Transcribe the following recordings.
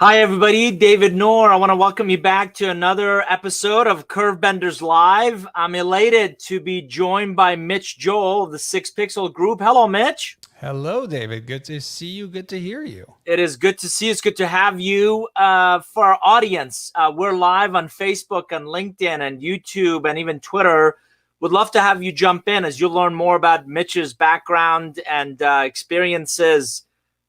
Hi, everybody. David Noor. I want to welcome you back to another episode of Curvebenders Live. I'm elated to be joined by Mitch Joel of the Six Pixel Group. Hello, Mitch. Hello, David. Good to see you. Good to hear you. It is good to see you. It's good to have you. For our audience, we're live on Facebook and LinkedIn and YouTube and even Twitter. Would love to have you jump in as you learn more about Mitch's background and experiences.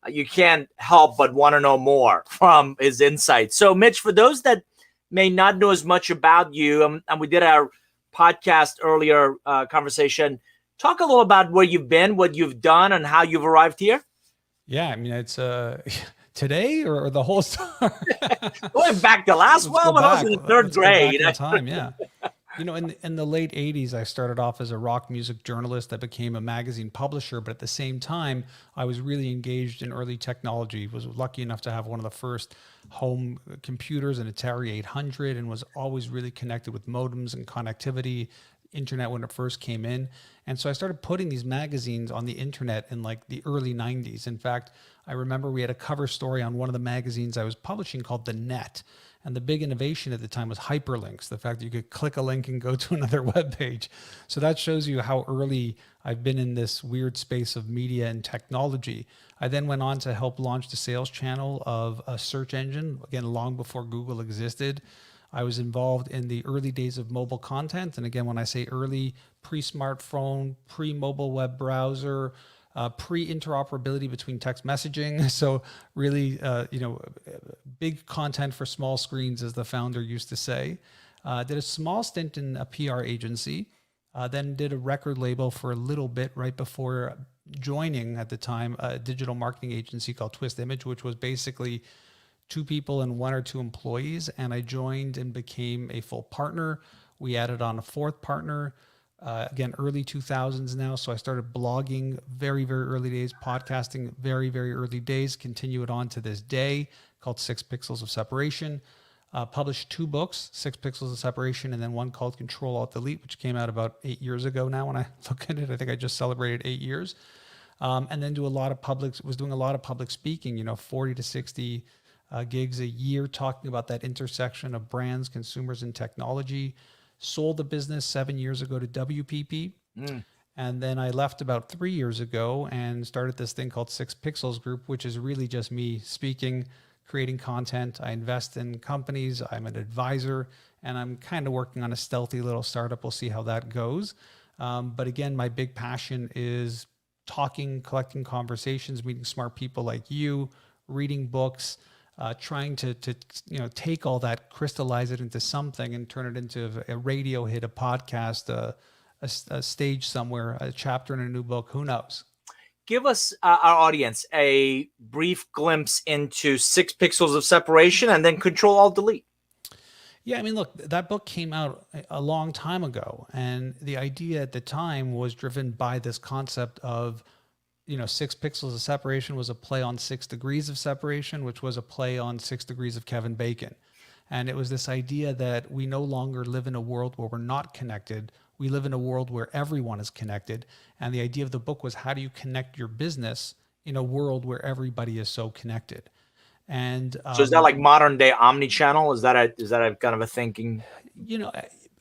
You can't help but want to know more from his insights. So, Mitch, for those that may not know as much about you, and we did our podcast earlier conversation, talk a little about where you've been, what you've done, and how you've arrived here. Yeah, I mean, it's today or the whole story. Going back to last, when I was in the third grade. Go back in time, yeah. You know, in the late 80s, I started off as a rock music journalist. I became a magazine publisher, but at the same time, I was really engaged in early technology. Was lucky enough to have one of the first home computers, an Atari 800, and was always really connected with modems and connectivity, internet when it first came in. And so I started putting these magazines on the internet in like the early 90s. In fact, I remember we had a cover story on one of the magazines I was publishing called The Net. And the big innovation at the time was hyperlinks, the fact that you could click a link and go to another web page. So that shows you how early I've been in this weird space of media and technology. I then went on to help launch the sales channel of a search engine, again, long before Google existed. I was involved in the early days of mobile content. And again, when I say early, pre-smartphone, pre-mobile web browser, pre-interoperability between text messaging. So really, big content for small screens, as the founder used to say. Did a small stint in a PR agency, then did a record label for a little bit right before joining, at the time, a digital marketing agency called Twist Image, which was basically two people and one or two employees. And I joined and became a full partner. We added on a fourth partner. Again, early 2000s now. So I started blogging very, very early days, podcasting very, very early days, continue it on to this day, called 6 Pixels of Separation. Published 2 books, 6 Pixels of Separation, and then one called Control Alt Delete, which came out about 8 years ago now when I look at it. I think I just celebrated 8 years. And then was doing a lot of public speaking, 40 to 60 gigs a year, talking about that intersection of brands, consumers, and technology. Sold the business 7 years ago to WPP. And then I left about 3 years ago and started this thing called 6 Pixels Group, which is really just me speaking, creating content. I invest in companies. I'm an advisor, and I'm kind of working on a stealthy little startup. We'll see how that goes. But again, my big passion is talking, collecting conversations, meeting smart people like you, reading books, trying to take all that, crystallize it into something, and turn it into a radio hit, a podcast, a stage somewhere, a chapter in a new book. Who knows? Give us, our audience, a brief glimpse into 6 Pixels of Separation and then Control Alt Delete. Yeah, I mean, look, that book came out a long time ago, and the idea at the time was driven by this concept of 6 Pixels of Separation was a play on 6 Degrees of Separation, which was a play on 6 Degrees of Kevin Bacon. And it was this idea that we no longer live in a world where we're not connected. We live in a world where everyone is connected. And the idea of the book was, how do you connect your business in a world where everybody is so connected? And so is that like modern day Omnichannel? Is that a kind of a thinking?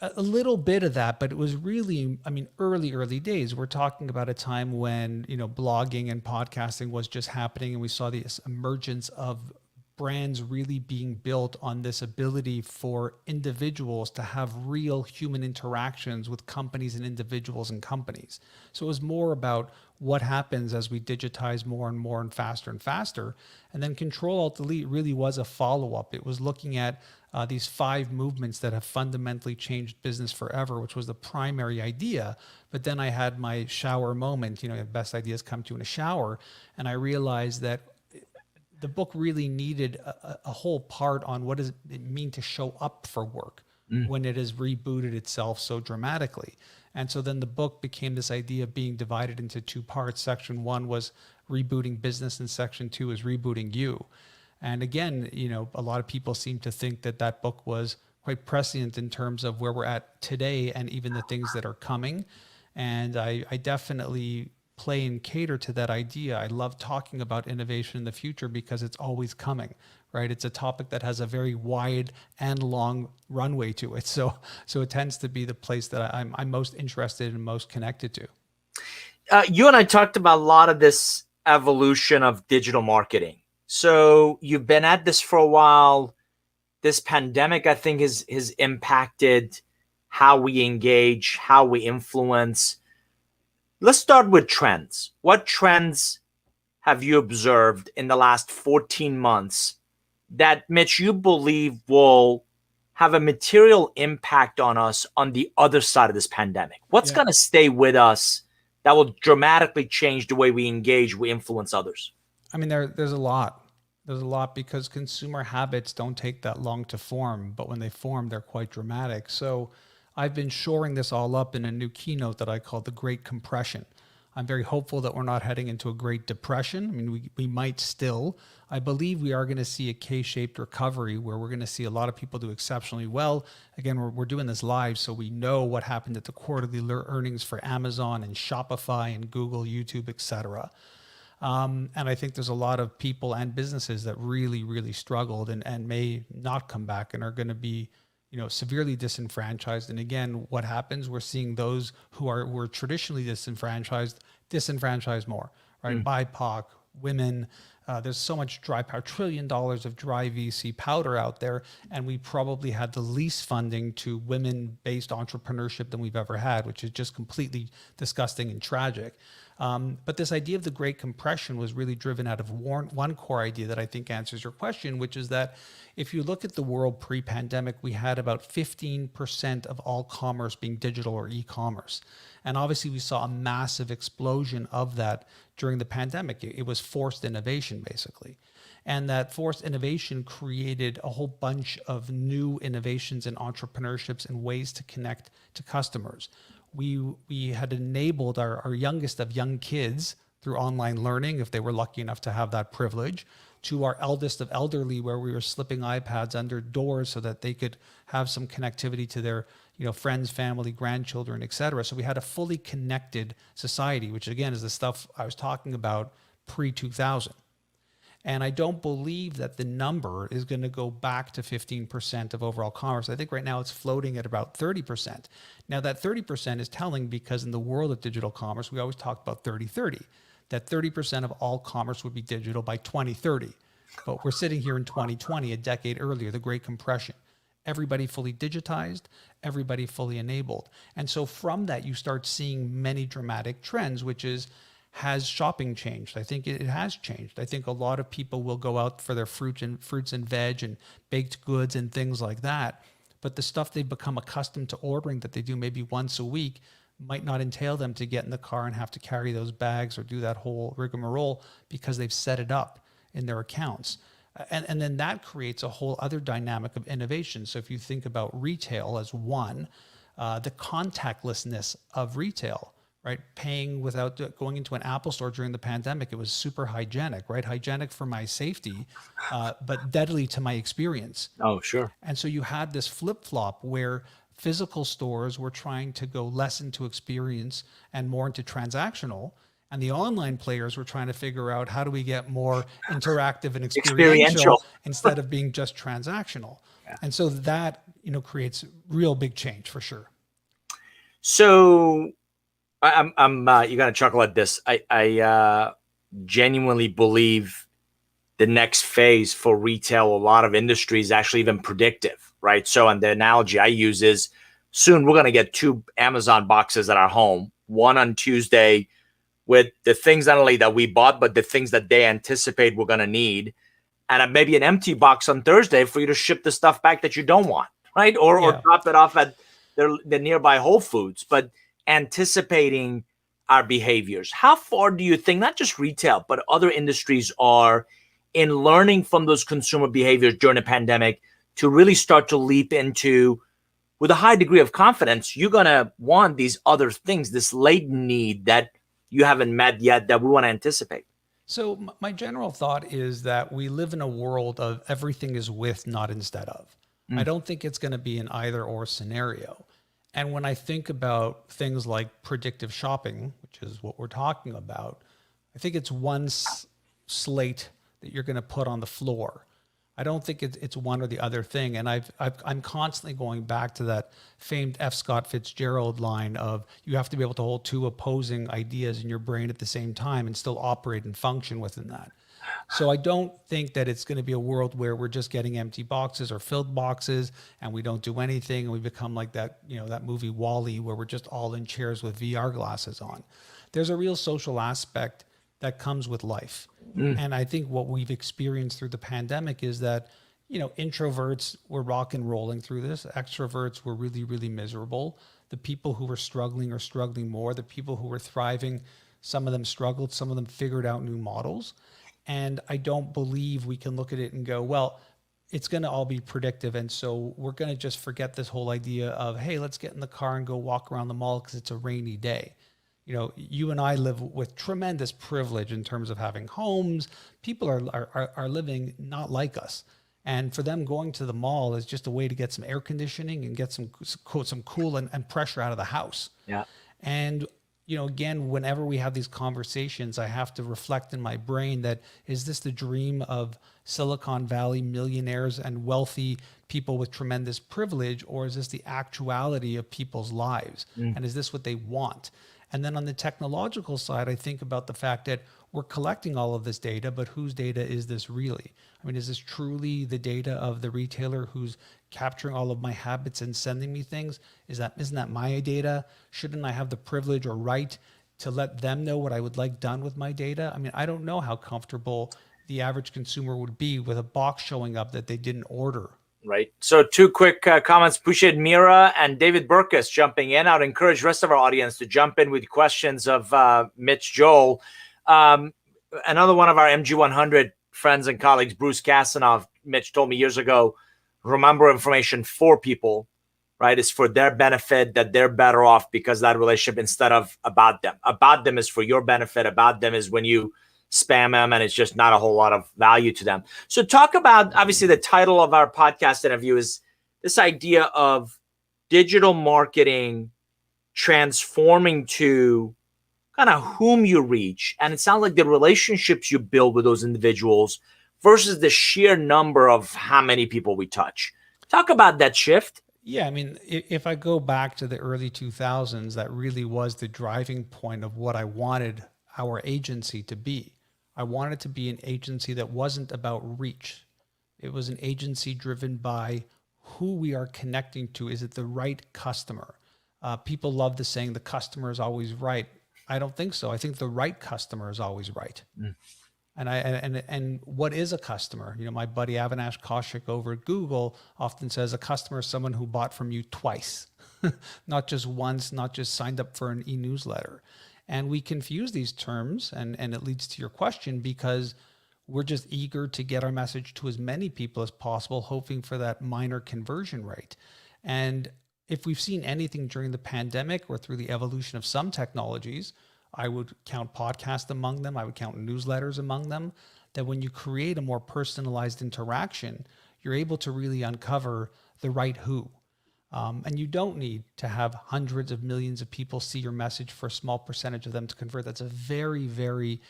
A little bit of that, but it was really, early days. We're talking about a time when, blogging and podcasting was just happening, and we saw the emergence of brands really being built on this ability for individuals to have real human interactions with companies and individuals and companies. So it was more about what happens as we digitize more and more and faster. And then Control Alt Delete really was a follow-up. It was looking at these 5 movements that have fundamentally changed business forever, which was the primary idea. But then I had my shower moment, best ideas come to you in a shower. And I realized that the book really needed a whole part on what does it mean to show up for work when it has rebooted itself so dramatically. And so then the book became this idea of being divided into 2 parts. Section 1 was rebooting business, and section 2 is rebooting you. And again, a lot of people seem to think that book was quite prescient in terms of where we're at today and even the things that are coming. And I definitely play and cater to that idea. I love talking about innovation in the future because it's always coming, right? It's a topic that has a very wide and long runway to it. So it tends to be the place that I'm most interested and most connected to. You and I talked about a lot of this evolution of digital marketing. So you've been at this for a while. This pandemic, I think, has impacted how we engage, how we influence. Let's start with trends. What trends have you observed in the last 14 months that, Mitch, you believe will have a material impact on us on the other side of this pandemic? What's going to stay with us that will dramatically change the way we engage, we influence others? I mean, there's a lot. There's a lot because consumer habits don't take that long to form, but when they form, they're quite dramatic. So I've been shoring this all up in a new keynote that I call the Great Compression. I'm very hopeful that we're not heading into a Great Depression. I mean, we might still. I believe we are going to see a K-shaped recovery where we're going to see a lot of people do exceptionally well. Again, we're doing this live, so we know what happened at the quarterly earnings for Amazon and Shopify and Google, YouTube, etc. And I think there's a lot of people and businesses that really, really struggled and may not come back and are going to be, severely disenfranchised. And again, what happens? We're seeing those who were traditionally disenfranchised more, right? BIPOC, women. There's so much dry powder, $1 trillion of dry VC powder out there, and we probably had the least funding to women-based entrepreneurship than we've ever had, which is just completely disgusting and tragic. But this idea of the Great Compression was really driven out of one core idea that I think answers your question, which is that if you look at the world pre-pandemic, we had about 15% of all commerce being digital or e-commerce. And obviously we saw a massive explosion of that during the pandemic. It was forced innovation, basically. And that forced innovation created a whole bunch of new innovations and entrepreneurships and ways to connect to customers. We had enabled our youngest of young kids through online learning, if they were lucky enough to have that privilege, to our eldest of elderly, where we were slipping iPads under doors so that they could have some connectivity to their friends, family, grandchildren, etc. So we had a fully connected society, which again is the stuff I was talking about pre-2000. And I don't believe that the number is going to go back to 15% of overall commerce. I think right now it's floating at about 30%. Now that 30% is telling because in the world of digital commerce, we always talk about 30-30, that 30% of all commerce would be digital by 2030. But we're sitting here in 2020, a decade earlier, the Great Compression. Everybody fully digitized, everybody fully enabled. And so from that, you start seeing many dramatic trends, which is, has shopping changed? I think it has changed. I think a lot of people will go out for their fruits and veg and baked goods and things like that. But the stuff they've become accustomed to ordering that they do maybe once a week might not entail them to get in the car and have to carry those bags or do that whole rigmarole because they've set it up in their accounts. And then that creates a whole other dynamic of innovation. So if you think about retail as one, the contactlessness of retail, right? Paying without going into an Apple store during the pandemic, it was super hygienic, right? Hygienic for my safety, but deadly to my experience. Oh, sure. And so you had this flip-flop where physical stores were trying to go less into experience and more into transactional. And the online players were trying to figure out how do we get more interactive and experiential instead of being just transactional. Yeah. And so that, creates real big change for sure. So I'm you're gonna chuckle at this. I genuinely believe the next phase for retail, a lot of industries, actually even predictive, right? So, and the analogy I use is soon we're gonna get 2 Amazon boxes at our home, one on Tuesday with the things not only that we bought, but the things that they anticipate we're gonna need, and maybe an empty box on Thursday for you to ship the stuff back that you don't want, right? Or drop it off at the nearby Whole Foods, but anticipating our behaviors. How far do you think, not just retail, but other industries are in learning from those consumer behaviors during the pandemic to really start to leap into, with a high degree of confidence, you're going to want these other things, this latent need that you haven't met yet that we want to anticipate? So my general thought is that we live in a world of everything is with, not instead of. I don't think it's going to be an either or scenario. And when I think about things like predictive shopping, which is what we're talking about, I think it's one slate that you're going to put on the floor. I don't think it's one or the other thing. And I'm constantly going back to that famed F. Scott Fitzgerald line of you have to be able to hold two opposing ideas in your brain at the same time and still operate and function within that. So I don't think that it's going to be a world where we're just getting empty boxes or filled boxes and we don't do anything and we become like that, that movie Wall-E where we're just all in chairs with VR glasses on. There's a real social aspect that comes with life. And I think what we've experienced through the pandemic is that, introverts were rock and rolling through this. Extroverts were really, really miserable. The people who were struggling are struggling more. The people who were thriving, some of them struggled, some of them figured out new models. And I don't believe we can look at it and go, well, it's going to all be predictive. And so we're going to just forget this whole idea of, hey, let's get in the car and go walk around the mall because it's a rainy day. You and I live with tremendous privilege in terms of having homes. People are living not like us. And for them, going to the mall is just a way to get some air conditioning and get some cool and pressure out of the house. Yeah. And again, whenever we have these conversations, I have to reflect in my brain that, is this the dream of Silicon Valley millionaires and wealthy people with tremendous privilege, or is this the actuality of people's lives? And is this what they want? And then on the technological side, I think about the fact that we're collecting all of this data, but whose data is this really? I mean, is this truly the data of the retailer who's capturing all of my habits and sending me things? Isn't that my data? Shouldn't I have the privilege or right to let them know what I would like done with my data? I mean, I don't know how comfortable the average consumer would be with a box showing up that they didn't order. Right. So two quick comments. Appreciate Mira and David Burkus jumping in. I would encourage the rest of our audience to jump in with questions of Mitch Joel. Another one of our MG100 friends and colleagues, Bruce Kasanoff, Mitch told me years ago, remember, information for people, right, is for their benefit, that they're better off because that relationship, instead of about them. About them is for your benefit. About them is when you spam them and it's just not a whole lot of value to them. So talk about, obviously the title of our podcast interview is this idea of digital marketing transforming to kind of whom you reach. And it sounds like the relationships you build with those individuals versus the sheer number of how many people we touch. Talk about that shift. Yeah, I mean, if I go back to the early 2000s, that really was the driving point of what I wanted our agency to be. I wanted to be an agency that wasn't about reach. It was an agency driven by who we are connecting to. Is it the right customer? People love the saying, the customer is always right. I don't think so. I think the right customer is always right. And what is a customer? My buddy Avinash Kaushik over at Google often says a customer is someone who bought from you twice, not just once, not just signed up for an e-newsletter. And we confuse these terms, and it leads to your question, because we're just eager to get our message to as many people as possible, hoping for that minor conversion rate. And if we've seen anything during the pandemic or through the evolution of some technologies, I would count podcasts among them, I would count newsletters among them, that when you create a more personalized interaction, you're able to really uncover the right who. And you don't need to have hundreds of millions of people see your message for a small percentage of them to convert. That's a very, very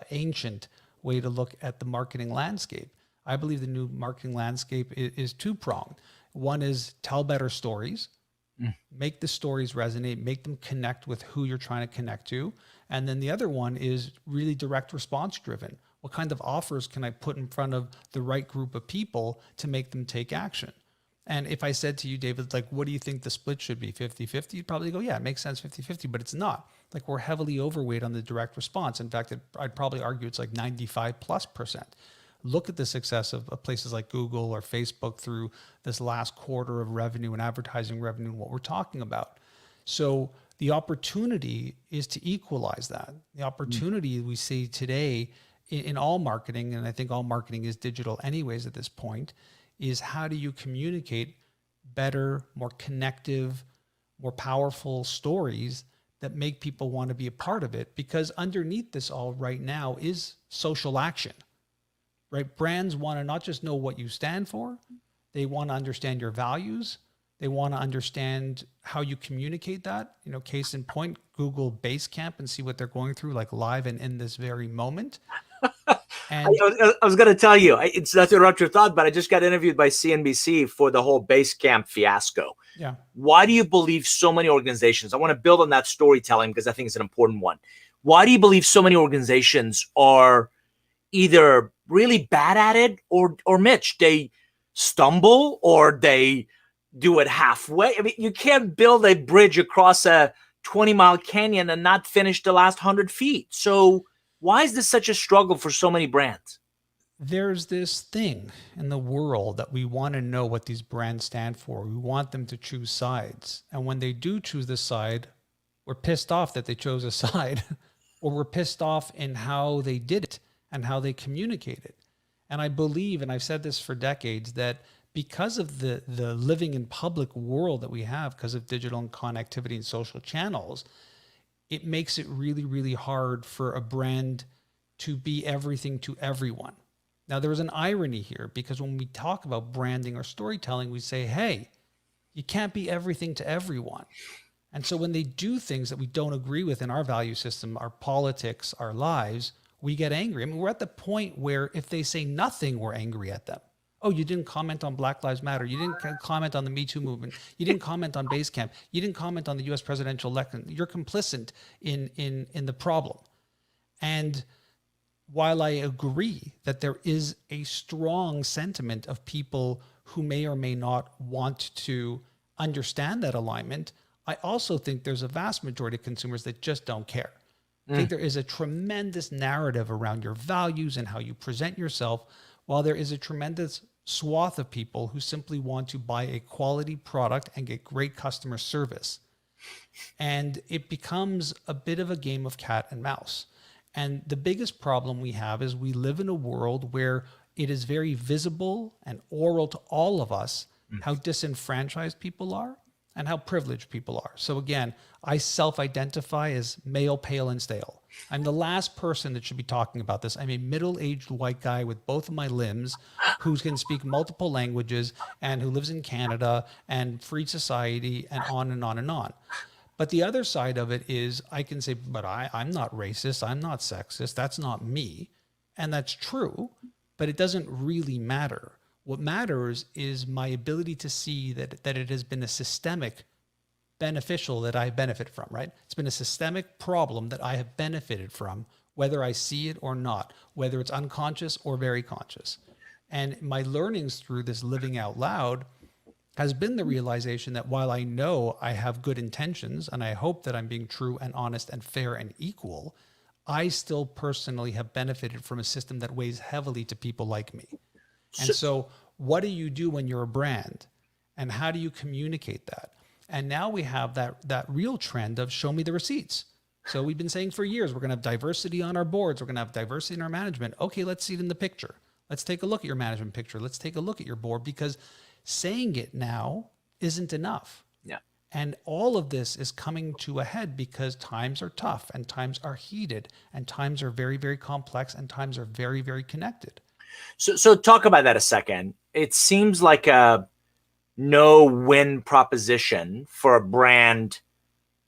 ancient way to look at the marketing landscape. I believe the new marketing landscape is two-pronged. One is tell better stories, make the stories resonate, make them connect with who you're trying to connect to. And then the other one is really direct response driven. What kind of offers can I put in front of the right group of people to make them take action? And if I said to you, David, like, what do you think the split should be, 50-50? You'd probably go, yeah, it makes sense, 50-50, but it's not. Like, we're heavily overweight on the direct response. In fact, I'd probably argue it's like 95+%. Look at the success of places like Google or Facebook through this last quarter of revenue and advertising revenue and what we're talking about. So the opportunity is to equalize that. The opportunity we see today in all marketing, and I think all marketing is digital anyways at this point, is how do you communicate better, more connective, more powerful stories that make people want to be a part of it? Because underneath this all right now is social action, right? Brands want to not just know what you stand for, they want to understand your values, They want to understand how you communicate that. You know, case in point, Google Basecamp and see what they're going through, like live and in this very moment. And I was going to tell you, it's not to interrupt your thought, but I just got interviewed by CNBC for the whole Basecamp fiasco. yeah, Why do you believe so many organizations? I want to build on that storytelling because I think it's an important one. Why do you believe so many organizations are either really bad at it or Mitch, they stumble or they do it halfway? I mean, you can't build a bridge across a 20-mile canyon and not finish the last 100 feet. So why is this such a struggle for so many brands? there's this thing in the world that we want to know what these brands stand for. We want them to choose sides. And when they do choose the side, we're pissed off that they chose a side, or we're pissed off in how they did it and how they communicated. And I believe, and I've said this for decades, that because of the living in public world that we have, because of digital and connectivity and social channels, it makes it really, really hard for a brand to be everything to everyone. Now, there's an irony here, because when we talk about branding or storytelling, we say, hey, you can't be everything to everyone. And so when they do things that we don't agree with in our value system, our politics, our lives, we get angry. I mean, we're at the point where if they say nothing, we're angry at them. Oh, you didn't comment on Black Lives Matter. You didn't comment on the Me Too movement. You didn't comment on Basecamp. You didn't comment on the US presidential election. You're complicit in the problem. And while I agree that there is a strong sentiment of people who may or may not want to understand that alignment, I also think there's a vast majority of consumers that just don't care. I think there is a tremendous narrative around your values and how you present yourself, while there is a tremendous swath of people who simply want to buy a quality product and get great customer service. And it becomes a bit of a game of cat and mouse. And the biggest problem we have is we live in a world where it is very visible and oral to all of us how disenfranchised people are and how privileged people are. So again, I self-identify as male, pale, and stale. I'm the last person that should be talking about this. I'm a middle-aged white guy with both of my limbs who can speak multiple languages and who lives in Canada and free society and on and on and on. But the other side of it is I can say, but I'm not racist. I'm not sexist. That's not me. And that's true, but it doesn't really matter. What matters is my ability to see that it has been a systemic beneficial that I benefit from, right? It's been a systemic problem that I have benefited from, whether I see it or not, whether it's unconscious or very conscious. And my learnings through this living out loud has been the realization that while I know I have good intentions and I hope that I'm being true and honest and fair and equal, I still personally have benefited from a system that weighs heavily to people like me. And so what do you do when you're a brand? And how do you communicate that? And now we have that real trend of show me the receipts. So we've been saying for years, we're going to have diversity on our boards. We're going to have diversity in our management. Okay, let's see it in the picture. Let's take a look at your management picture. Let's take a look at your board, because saying it now isn't enough. Yeah. And all of this is coming to a head because times are tough and times are heated and times are very, very complex and times are very, very connected. So talk about that a second. It seems like a no-win proposition for a brand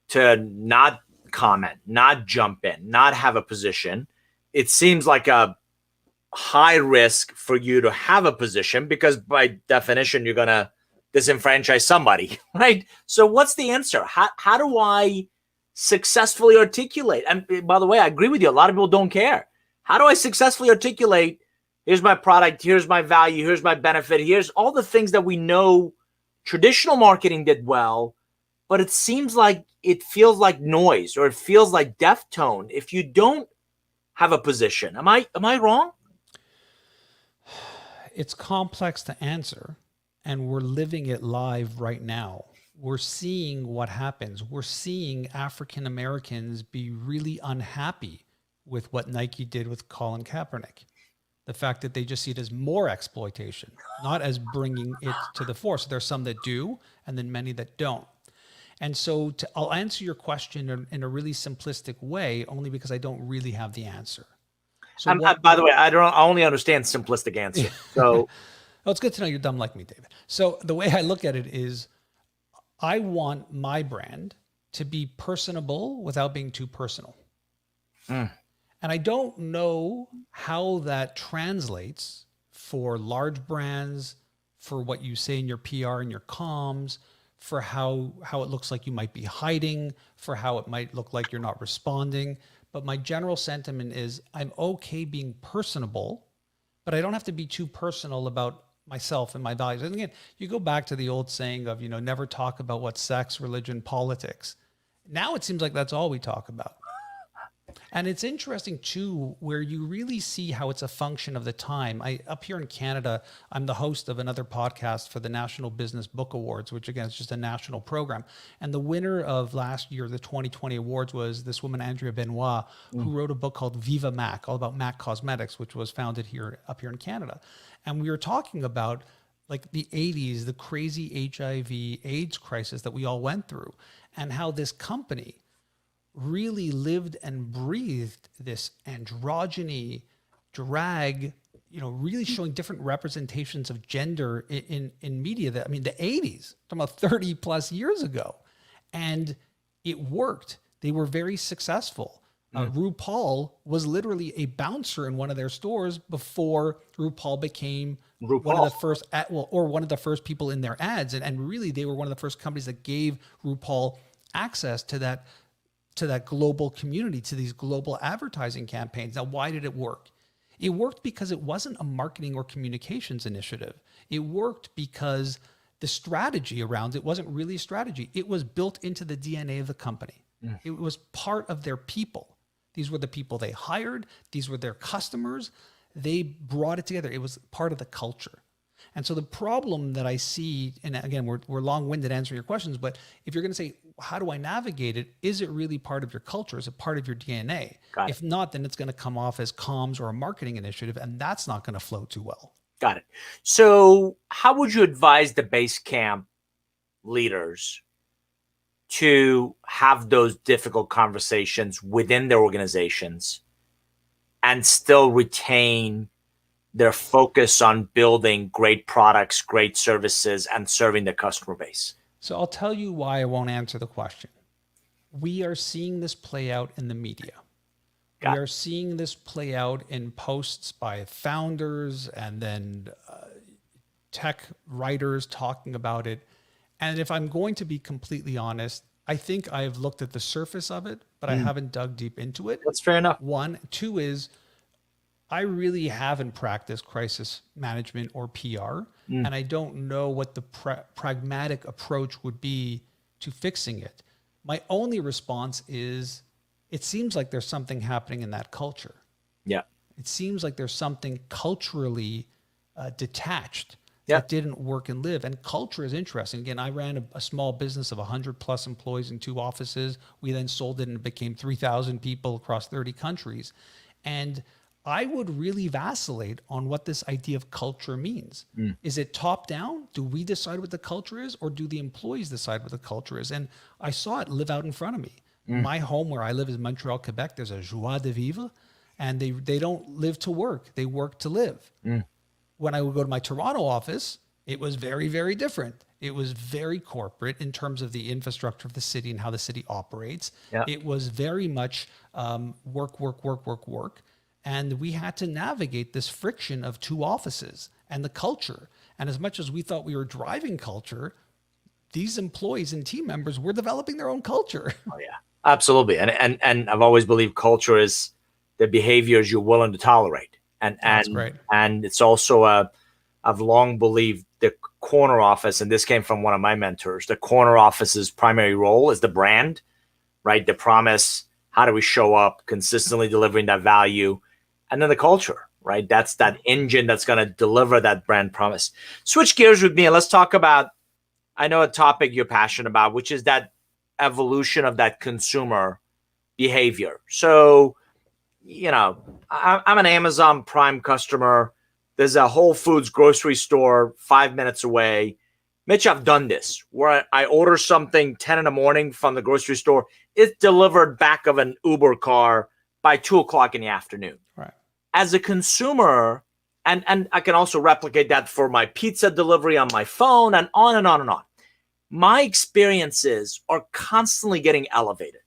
to not comment, not jump in, not have a position. It seems like a high risk for you to have a position because by definition, you're going to disenfranchise somebody, right? So what's the answer? How do I successfully articulate? And by the way, I agree with you. A lot of people don't care. How do I successfully articulate, here's my product, here's my value, here's my benefit, here's all the things that we know traditional marketing did well, but it seems like it feels like noise or it feels like deaf tone if you don't have a position. Am I wrong? It's complex to answer, and we're living it live right now. We're seeing what happens. We're seeing African Americans be really unhappy with what Nike did with Colin Kaepernick. The fact that they just see it as more exploitation, not as bringing it to the fore. So there's some that do, and then many that don't. And so I'll answer your question in a really simplistic way, only because I don't really have the answer. So by the way, I only understand simplistic answer. So well, it's good to know you're dumb like me, David. So the way I look at it is I want my brand to be personable without being too personal. And I don't know how that translates for large brands, for what you say in your PR and your comms, for how it looks like you might be hiding, for how it might look like you're not responding. But my general sentiment is I'm okay being personable, but I don't have to be too personal about myself and my values. And again, you go back to the old saying of, never talk about what sex, religion, politics. Now it seems like that's all we talk about. And it's interesting too, where you really see how it's a function of the time. Up here in Canada, I'm the host of another podcast for the National Business Book Awards, which again is just a national program. And the winner of last year, the 2020 awards, was this woman, Andrea Benoit, who wrote a book called Viva Mac, all about Mac Cosmetics, which was founded up here in Canada. And we were talking about like the 80s, the crazy HIV/AIDS crisis that we all went through, and how this company really lived and breathed this androgyny, drag, really showing different representations of gender in media. The 80s, talking about 30 plus years ago. And it worked. They were very successful. RuPaul was literally a bouncer in one of their stores before RuPaul became one of the first, one of the first people in their ads. And really, they were one of the first companies that gave RuPaul access to that global community, to these global advertising campaigns. Now, why did it work? It worked because it wasn't a marketing or communications initiative. It worked because the strategy around it wasn't really a strategy. It was built into the DNA of the company. It was part of their people. These were the people they hired. These were their customers. They brought it together. It was part of the culture. And so the problem that I see, and again, we're long-winded answering your questions, but if you're going to say, how do I navigate it? Is it really part of your culture? Is it part of your DNA? If not, then it's going to come off as comms or a marketing initiative, and that's not going to flow too well. Got it. So how would you advise the base camp leaders to have those difficult conversations within their organizations and still retain their focus on building great products, great services, and serving the customer base? So I'll tell you why I won't answer the question. We are seeing this play out in the media. We are seeing this play out in posts by founders and then tech writers talking about it. And if I'm going to be completely honest, I think I've looked at the surface of it, but I haven't dug deep into it. That's fair enough. One. Two is, I really haven't practiced crisis management or PR, and I don't know what the pragmatic approach would be to fixing it. My only response is, it seems like there's something happening in that culture. Yeah. It seems like there's something culturally detached that didn't work and live. And culture is interesting. Again, I ran a small business of 100 plus employees in 2 offices. We then sold it and it became 3,000 people across 30 countries. And I would really vacillate on what this idea of culture means. Is it top down? Do we decide what the culture is, or do the employees decide what the culture is? And I saw it live out in front of me. My home where I live is Montreal, Quebec. There's a joie de vivre, and they don't live to work. They work to live. When I would go to my Toronto office, it was very, very different. It was very corporate in terms of the infrastructure of the city and how the city operates. It was very much work, work, work, work, work. And we had to navigate this friction of 2 offices and the culture. And as much as we thought we were driving culture, these employees and team members were developing their own culture. Oh yeah, absolutely. And I've always believed culture is the behaviors you're willing to tolerate. That's great. And it's also I've long believed the corner office, and this came from one of my mentors, the corner office's primary role is the brand, right? The promise, how do we show up consistently delivering that value? And then the culture, right? That's that engine that's going to deliver that brand promise. Switch gears with me and let's talk about, I know a topic you're passionate about, which is that evolution of that consumer behavior. So, I'm an Amazon Prime customer. There's a Whole Foods grocery store 5 minutes away. Mitch, I've done this where I order something 10 in the morning from the grocery store. It's delivered back of an Uber car by 2:00 in the afternoon. Right. As a consumer, and I can also replicate that for my pizza delivery on my phone and on and on and on. my experiences are constantly getting elevated.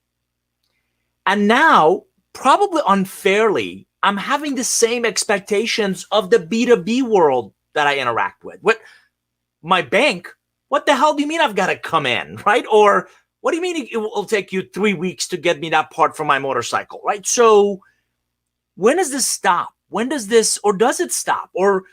And now, probably unfairly, I'm having the same expectations of the B2B world that I interact with. What my bank, what the hell do you mean I've got to come in, right? Or what do you mean it will take you 3 weeks to get me that part for my motorcycle, right? So when does this stop? When does this, or does it stop? Or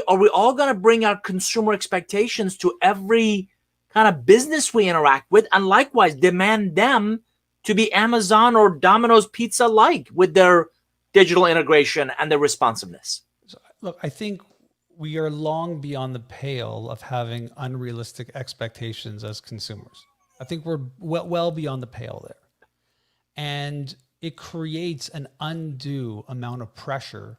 are we all going to bring our consumer expectations to every kind of business we interact with, and likewise demand them to be Amazon or Domino's Pizza like with their digital integration and their responsiveness? So, look, I think we are long beyond the pale of having unrealistic expectations as consumers. I think we're well beyond the pale there. And it creates an undue amount of pressure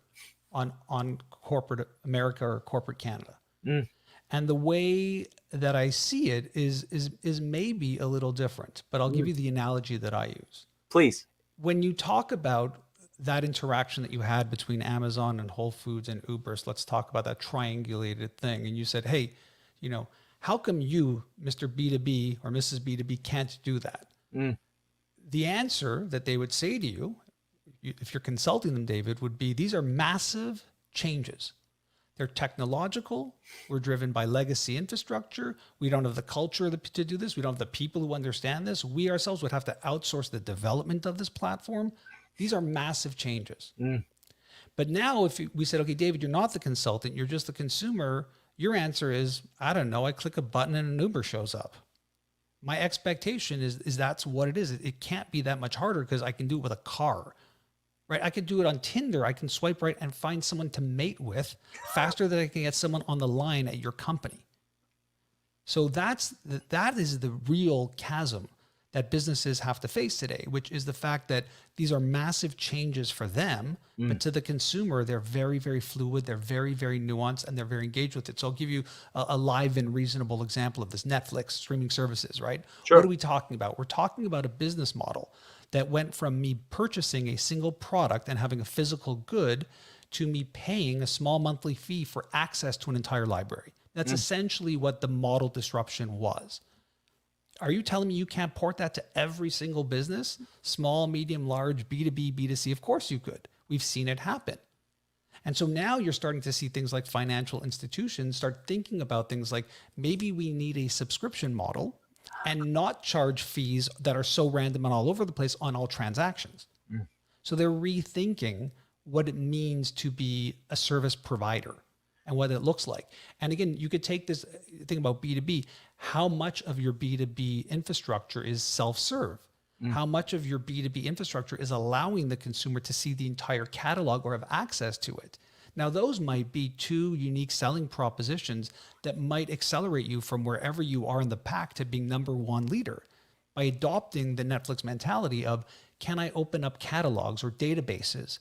on corporate America or corporate Canada. Mm. And the way that I see it is maybe a little different, but I'll give you the analogy that I use. Please. When you talk about that interaction that you had between Amazon and Whole Foods and Uber, so let's talk about that triangulated thing. And you said, hey, you know, how come you, Mr. B2B or Mrs. B2B, can't do that? Mm. The answer that they would say to you, if you're consulting them, David, would be, these are massive changes. They're technological. We're driven by legacy infrastructure. We don't have the culture to do this. We don't have the people who understand this. We ourselves would have to outsource the development of this platform. These are massive changes. Mm. But now if we said, okay, David, you're not the consultant, you're just the consumer, your answer is, I don't know, I click a button and an Uber shows up. My expectation is that's what it is. It can't be that much harder because I can do it with a car, right? I could do it on Tinder. I can swipe right and find someone to mate with faster than I can get someone on the line at your company. So that is the real chasm that businesses have to face today, which is the fact that these are massive changes for them, but to the consumer, they're very, very fluid, they're very, very nuanced, and they're very engaged with it. So I'll give you a live and reasonable example of this. Netflix, streaming services, right? Sure. What are we talking about? We're talking about a business model that went from me purchasing a single product and having a physical good to me paying a small monthly fee for access to an entire library. That's essentially what the model disruption was. Are you telling me you can't port that to every single business? Small, medium, large, B2B, B2C? Of course you could. We've seen it happen. And so now you're starting to see things like financial institutions start thinking about things like, maybe we need a subscription model and not charge fees that are so random and all over the place on all transactions. Mm. So they're rethinking what it means to be a service provider and what it looks like. And again, you could take this thing about B2B. How much of your B2B infrastructure is self-serve? How much of your B2B infrastructure is allowing the consumer to see the entire catalog or have access to it? Now, those might be two unique selling propositions that might accelerate you from wherever you are in the pack to being number one leader by adopting the Netflix mentality of, can I open up catalogs or databases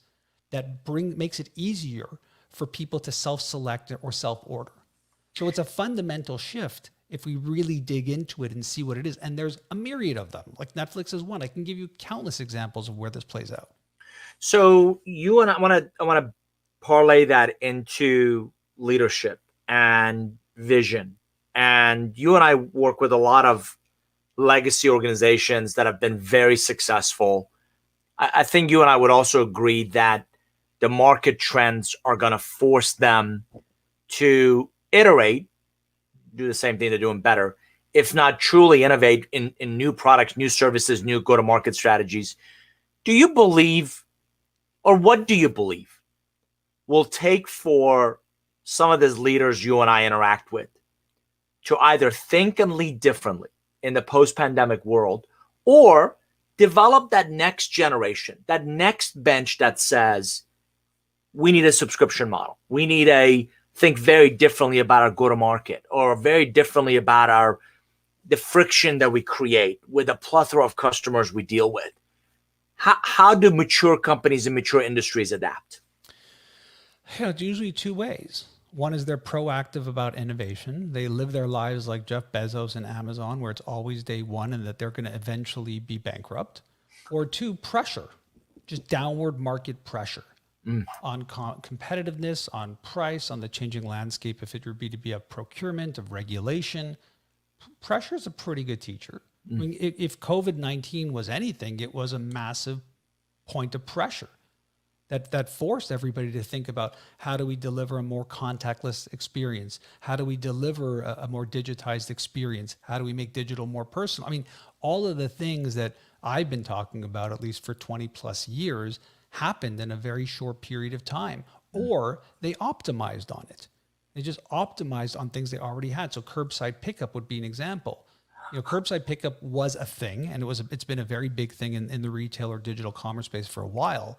that makes it easier for people to self-select or self-order? So it's a fundamental shift if we really dig into it and see what it is. And there's a myriad of them. Like Netflix is one. I can give you countless examples of where this plays out. So I want to parlay that into leadership and vision. And you and I work with a lot of legacy organizations that have been very successful. I think you and I would also agree that the market trends are going to force them to iterate, do the same thing they're doing better, if not truly innovate in new products, new services, new go-to-market strategies. Do you believe, or what do you believe will take for some of these leaders you and I interact with to either think and lead differently in the post-pandemic world, or develop that next generation, that next bench that says, we need a subscription model. We need think very differently about our go-to-market, or very differently about the friction that we create with a plethora of customers we deal with. How do mature companies and mature industries adapt? Yeah, it's usually two ways. One is they're proactive about innovation. They live their lives like Jeff Bezos and Amazon, where it's always day one and that they're going to eventually be bankrupt. Or two, pressure, just downward market pressure. On competitiveness, on price, on the changing landscape, if it were B2B, of procurement, of regulation. pressure is a pretty good teacher. I mean, if COVID-19 was anything, it was a massive point of pressure that forced everybody to think about, how do we deliver a more contactless experience? How do we deliver a more digitized experience? How do we make digital more personal? I mean, all of the things that I've been talking about, at least for 20 plus years, happened in a very short period of time, or they optimized on it. They just optimized on things they already had. So curbside pickup would be an example. You know, curbside pickup was a thing, and it's been a very big thing in the retail or digital commerce space for a while.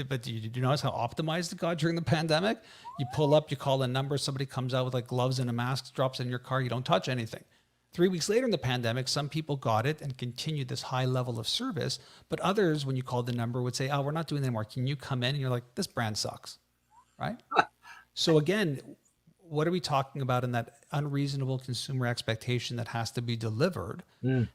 But do you notice how optimized it got during the pandemic? You pull up, you call a number, somebody comes out with like gloves and a mask, drops in your car, you don't touch anything. 3 weeks later in the pandemic, some people got it and continued this high level of service, but others, when you called the number, would say, oh, we're not doing that anymore. Can you come in? And you're like, this brand sucks, right? So again, what are we talking about in that unreasonable consumer expectation that has to be delivered?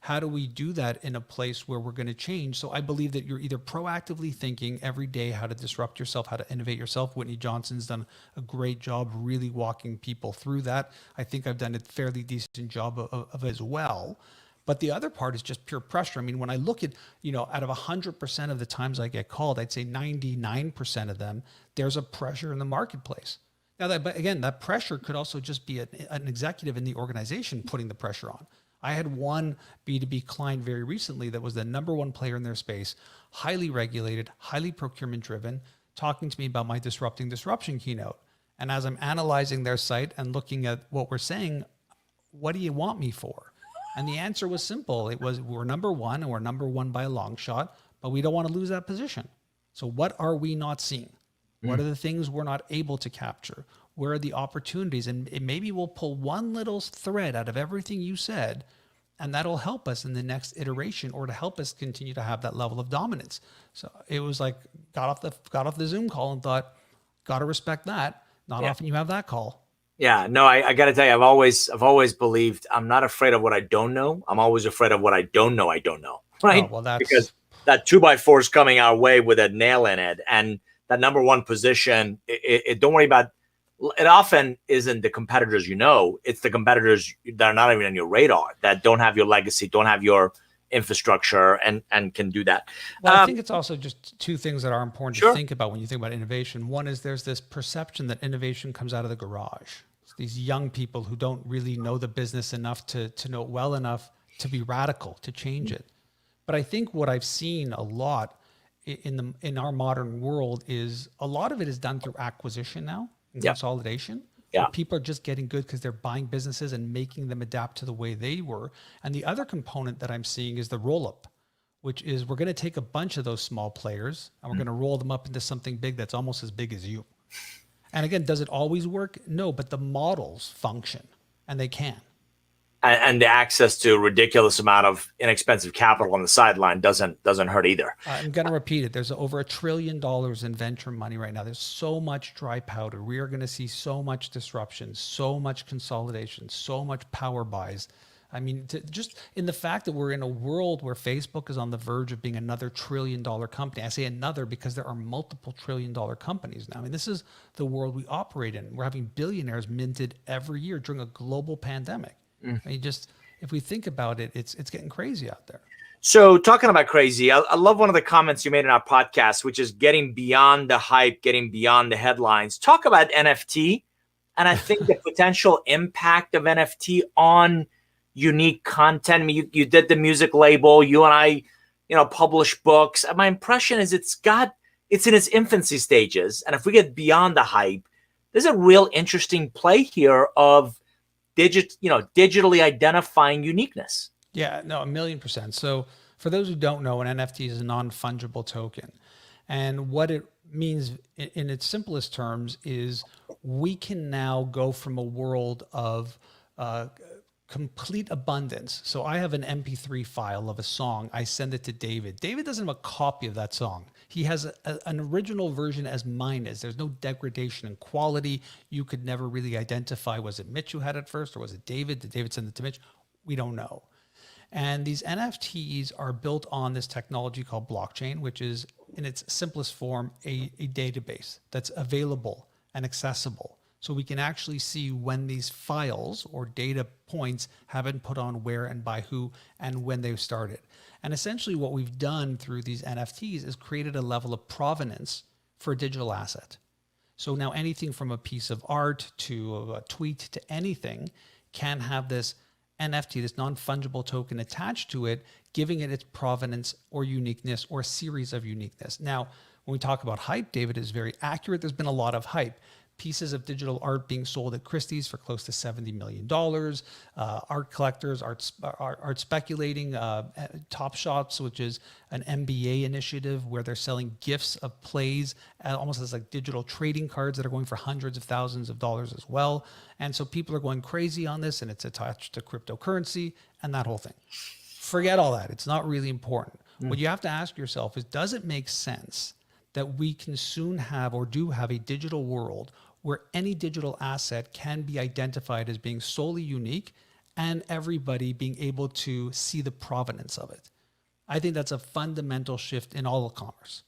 How do we do that in a place where we're going to change? So I believe that you're either proactively thinking every day how to disrupt yourself, how to innovate yourself. Whitney Johnson's done a great job really walking people through that. I think I've done a fairly decent job of as well. But the other part is just pure pressure. I mean, when I look at, out of 100% of the times I get called, I'd say 99% of them, there's a pressure in the marketplace. Now, but again, that pressure could also just be an executive in the organization putting the pressure on. I had one B2B client very recently that was the number one player in their space, highly regulated, highly procurement driven, talking to me about my Disrupting Disruption keynote. And as I'm analyzing their site and looking at what we're saying, what do you want me for? And the answer was simple. It was, we're number one and we're number one by a long shot, but we don't want to lose that position. So what are we not seeing? What are the things we're not able to capture? Where are the opportunities? And maybe we'll pull one little thread out of everything you said, and that'll help us in the next iteration, or to help us continue to have that level of dominance. So it was like, got off the Zoom call and thought, got to respect that. Not often you have that call. Yeah, no, I got to tell you, I've always believed I'm not afraid of what I don't know. I'm always afraid of what I don't know. Right? Oh, well, because that 2x4 is coming our way with a nail in it. And that number one position, don't worry about, it often isn't the competitors, it's the competitors that are not even on your radar, that don't have your legacy, don't have your infrastructure, and can do that. Well, I think it's also just two things that are important to think about when you think about innovation. One is there's this perception that innovation comes out of the garage. It's these young people who don't really know the business enough to know it well enough to be radical, to change it. But I think what I've seen a lot in our modern world is a lot of it is done through acquisition now and consolidation. Yeah. People are just getting good because they're buying businesses and making them adapt to the way they were. And the other component that I'm seeing is the roll up, which is we're going to take a bunch of those small players and we're going to roll them up into something big that's almost as big as you. And again, does it always work? No, but the models function, and they can. And the access to a ridiculous amount of inexpensive capital on the sideline doesn't hurt either. I'm going to repeat it. There's over $1 trillion in venture money right now. There's so much dry powder. We are going to see so much disruption, so much consolidation, so much power buys. I mean, just in the fact that we're in a world where Facebook is on the verge of being another $1 trillion company. I say another because there are multiple $1 trillion companies now. I mean, this is the world we operate in. We're having billionaires minted every year during a global pandemic. I mean, just if we think about it, it's getting crazy out there. So talking about crazy, I love one of the comments you made in our podcast, which is getting beyond the hype, getting beyond the headlines. Talk about NFT, and I think the potential impact of NFT on unique content. I mean, you did the music label. You and I, publish books. My impression is it's in its infancy stages, and if we get beyond the hype, there's a real interesting play here of digitally identifying uniqueness. Yeah, no, 1,000,000%. So for those who don't know, an NFT is a non-fungible token. And what it means in its simplest terms is we can now go from a world of complete abundance. So I have an MP3 file of a song. I send it to David. David doesn't have a copy of that song. He has an original version as mine is. There's no degradation in quality. You could never really identify, was it Mitch who had it first or was it David? Did David send it to Mitch? We don't know. And these NFTs are built on this technology called blockchain, which is in its simplest form, a database that's available and accessible. So we can actually see when these files or data points have been put on where and by who and when they started. And essentially what we've done through these NFTs is created a level of provenance for a digital asset. So now anything from a piece of art to a tweet to anything can have this NFT, this non-fungible token attached to it, giving it its provenance or uniqueness or a series of uniqueness. Now, when we talk about hype, David is very accurate. There's been a lot of hype. Pieces of digital art being sold at Christie's for close to $70 million. Art collectors, art speculating, Top Shops, which is an MBA initiative where they're selling gifts of plays almost as like digital trading cards that are going for hundreds of thousands of dollars as well. And so people are going crazy on this, and it's attached to cryptocurrency and that whole thing. Forget all that. It's not really important. What you have to ask yourself is, does it make sense that we can soon have or do have a digital world where any digital asset can be identified as being solely unique and everybody being able to see the provenance of it? I think that's a fundamental shift in all of commerce.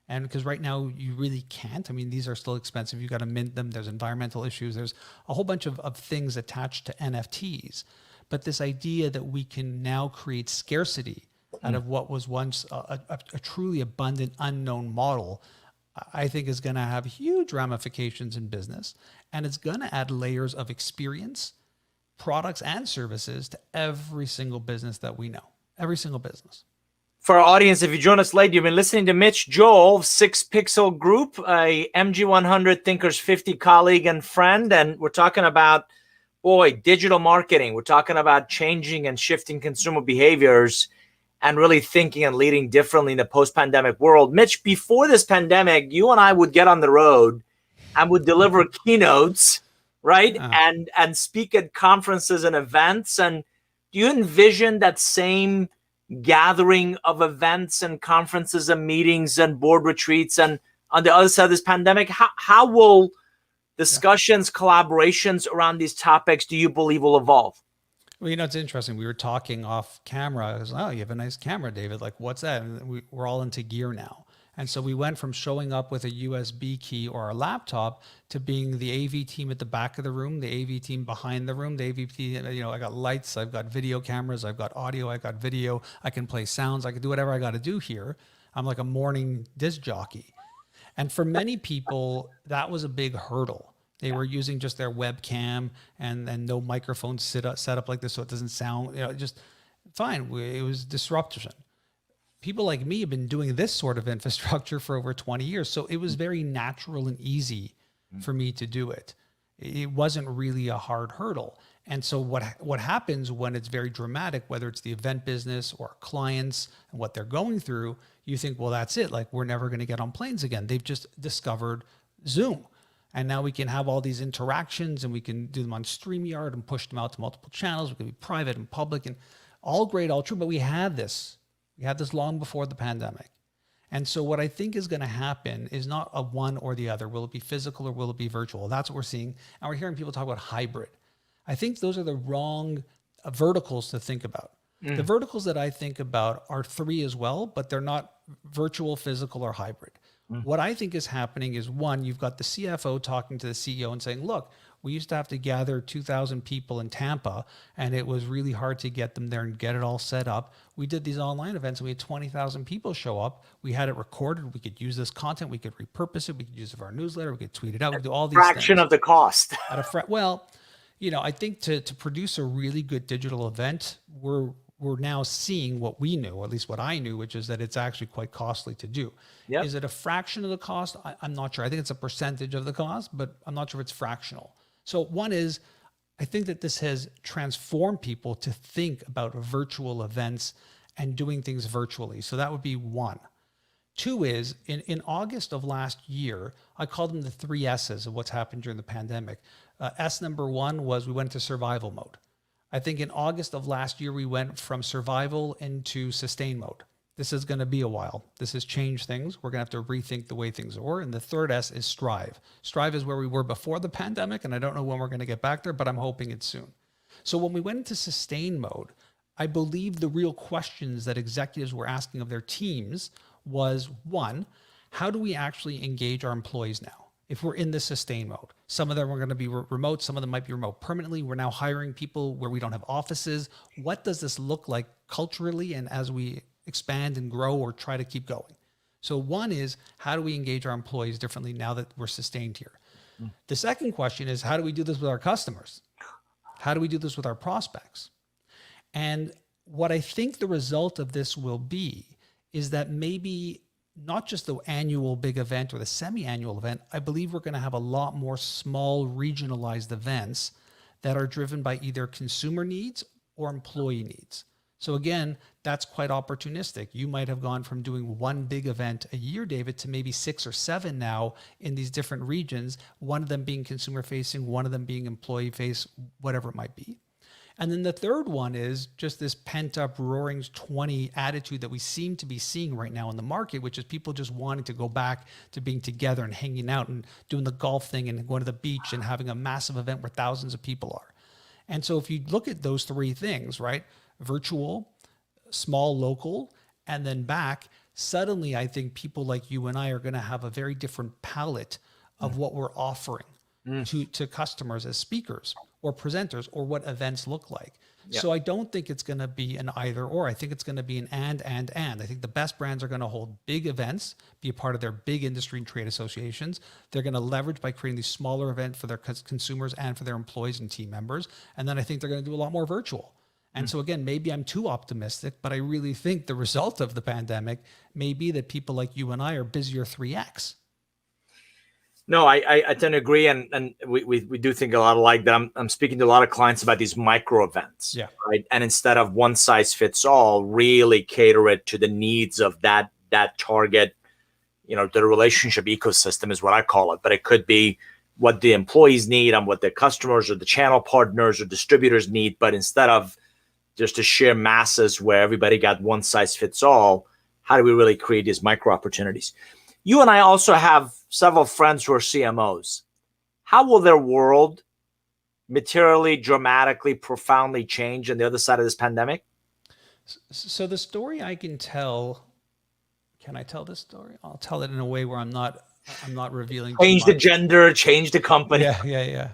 And because right now you really can't. I mean, these are still expensive. You got to mint them. There's environmental issues. There's a whole bunch of things attached to NFTs. But this idea that we can now create scarcity out of what was once a truly abundant, unknown model, I think is going to have huge ramifications in business. And it's going to add layers of experience, products, and services to every single business that we know. Every single business. For our audience, if you join us late, you've been listening to Mitch Joel, 6 Pixel Group, a MG100 Thinkers 50 colleague and friend. And we're talking about, digital marketing. We're talking about changing and shifting consumer behaviors and really thinking and leading differently in the post-pandemic world. Mitch, before this pandemic, you and I would get on the road and would deliver keynotes, right? And speak at conferences and events. And do you envision that same gathering of events and conferences and meetings and board retreats? And on the other side of this pandemic, how will discussions, collaborations around these topics do you believe will evolve? Well, it's interesting. We were talking off camera. I was like, oh, you have a nice camera, David. Like, what's that? And we're all into gear now. And so we went from showing up with a USB key or a laptop to being the AV team at the back of the room, the AV team behind the room, the AV team, I got lights, I've got video cameras, I've got audio, I've got video, I can play sounds, I can do whatever I got to do here. I'm like a morning disc jockey. And for many people, that was a big hurdle. They were using just their webcam and no microphone set up like this so it doesn't sound, just fine. It was disruption. People like me have been doing this sort of infrastructure for over 20 years. So it was very natural and easy for me to do it. It wasn't really a hard hurdle. And so what happens when it's very dramatic, whether it's the event business or clients and what they're going through, you think, well, that's it. Like, we're never going to get on planes again. They've just discovered Zoom. And now we can have all these interactions and we can do them on StreamYard and push them out to multiple channels. We can be private and public and all great, all true. But we had this. We had this long before the pandemic. And so what I think is going to happen is not a one or the other. Will it be physical or will it be virtual? That's what we're seeing. And we're hearing people talk about hybrid. I think those are the wrong verticals to think about. The verticals that I think about are 3 as well, but they're not virtual, physical, or hybrid. What I think is happening is, one, you've got the CFO talking to the CEO and saying, look, we used to have to gather 2,000 people in Tampa, and it was really hard to get them there and get it all set up. We did these online events, and we had 20,000 people show up. We had it recorded. We could use this content. We could repurpose it. We could use it for our newsletter. We could tweet it out. We could do all these fraction things. Of the cost. Well, I think to produce a really good digital event, we're now seeing what we knew, or at least what I knew, which is that it's actually quite costly to do. Yep. Is it a fraction of the cost? I'm not sure. I think it's a percentage of the cost, but I'm not sure if it's fractional. So one is, I think that this has transformed people to think about virtual events and doing things virtually. So that would be one. 2 is, in August of last year, I called them the 3 S's of what's happened during the pandemic. S number 1 was we went into survival mode. I think in August of last year, we went from survival into sustain mode. This is going to be a while. This has changed things. We're going to have to rethink the way things were. And the 3rd S is strive. Strive is where we were before the pandemic, and I don't know when we're going to get back there, but I'm hoping it's soon. So when we went into sustain mode, I believe the real questions that executives were asking of their teams was, 1, how do we actually engage our employees now? if we're in this sustain mode. Some of them are going to be remote. Some of them might be remote permanently. We're now hiring people where we don't have offices. What does this look like culturally and as we expand and grow or try to keep going? So one is, how do we engage our employees differently now that we're sustained here? The second question is, how do we do this with our customers? How do we do this with our prospects? And what I think the result of this will be is that maybe not just the annual big event or the semi-annual event, I believe we're going to have a lot more small regionalized events that are driven by either consumer needs or employee needs. So again, that's quite opportunistic. You might have gone from doing one big event a year, David, to maybe 6 or 7 now in these different regions, one of them being consumer facing, one of them being employee face, whatever it might be. And then the third one is just this pent up roaring 20 attitude that we seem to be seeing right now in the market, which is people just wanting to go back to being together and hanging out and doing the golf thing and going to the beach and having a massive event where thousands of people are. And so if you look at those three things, right? Virtual, small, local, and then back, suddenly I think people like you and I are going to have a very different palette of what we're offering to customers as speakers or presenters or what events look like. Yep. So I don't think it's going to be an either or. I think it's going to be an and. I think the best brands are going to hold big events, be a part of their big industry and trade associations. They're going to leverage by creating these smaller events for their consumers and for their employees and team members. And then I think they're going to do a lot more virtual. And so again, maybe I'm too optimistic, but I really think the result of the pandemic may be that people like you and I are busier 3x. No, I tend to agree, and we do think a lot alike. That I'm speaking to a lot of clients about these micro events, yeah, right? And instead of one size fits all, really cater it to the needs of that target. You know, the relationship ecosystem is what I call it, but it could be what the employees need and what the customers or the channel partners or distributors need. But instead of just the sheer masses where everybody got one size fits all, how do we really create these micro opportunities? You and I also have several friends who are CMOs. How will their world materially, dramatically, profoundly change on the other side of this pandemic? So the story I can tell, can I tell this story? I'll tell it in a way where I'm not revealing too much. Change the gender, change the company. Yeah.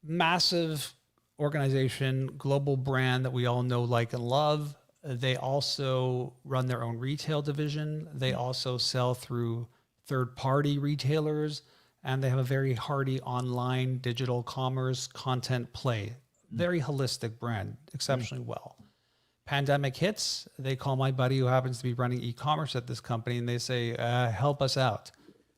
Massive organization, global brand that we all know, like, and love. They also run their own retail division. They also sell through third-party retailers, and they have a very hardy online digital commerce content play. Very holistic brand, exceptionally well. Pandemic hits, they call my buddy who happens to be running e-commerce at this company, and they say, help us out.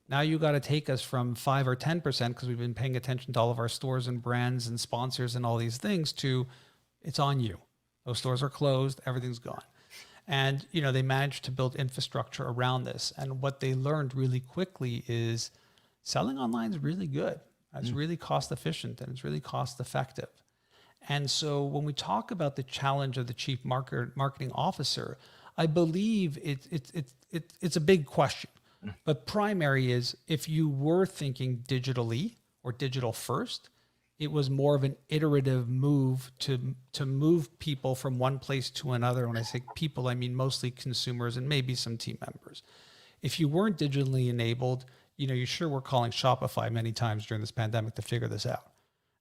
Now you got to take us from 5 or 10%, because we've been paying attention to all of our stores and brands and sponsors and all these things, to it's on you. Those stores are closed, everything's gone. And, you know, they managed to build infrastructure around this. And what they learned really quickly is selling online is really good. It's really cost efficient and it's really cost effective. And so when we talk about the challenge of the chief marketing officer, I believe it's a big question. But primary is, if you were thinking digitally or digital first, it was more of an iterative move to move people from one place to another. When I say people, I mean mostly consumers and maybe some team members. If you weren't digitally enabled, you know, you sure were calling Shopify many times during this pandemic to figure this out.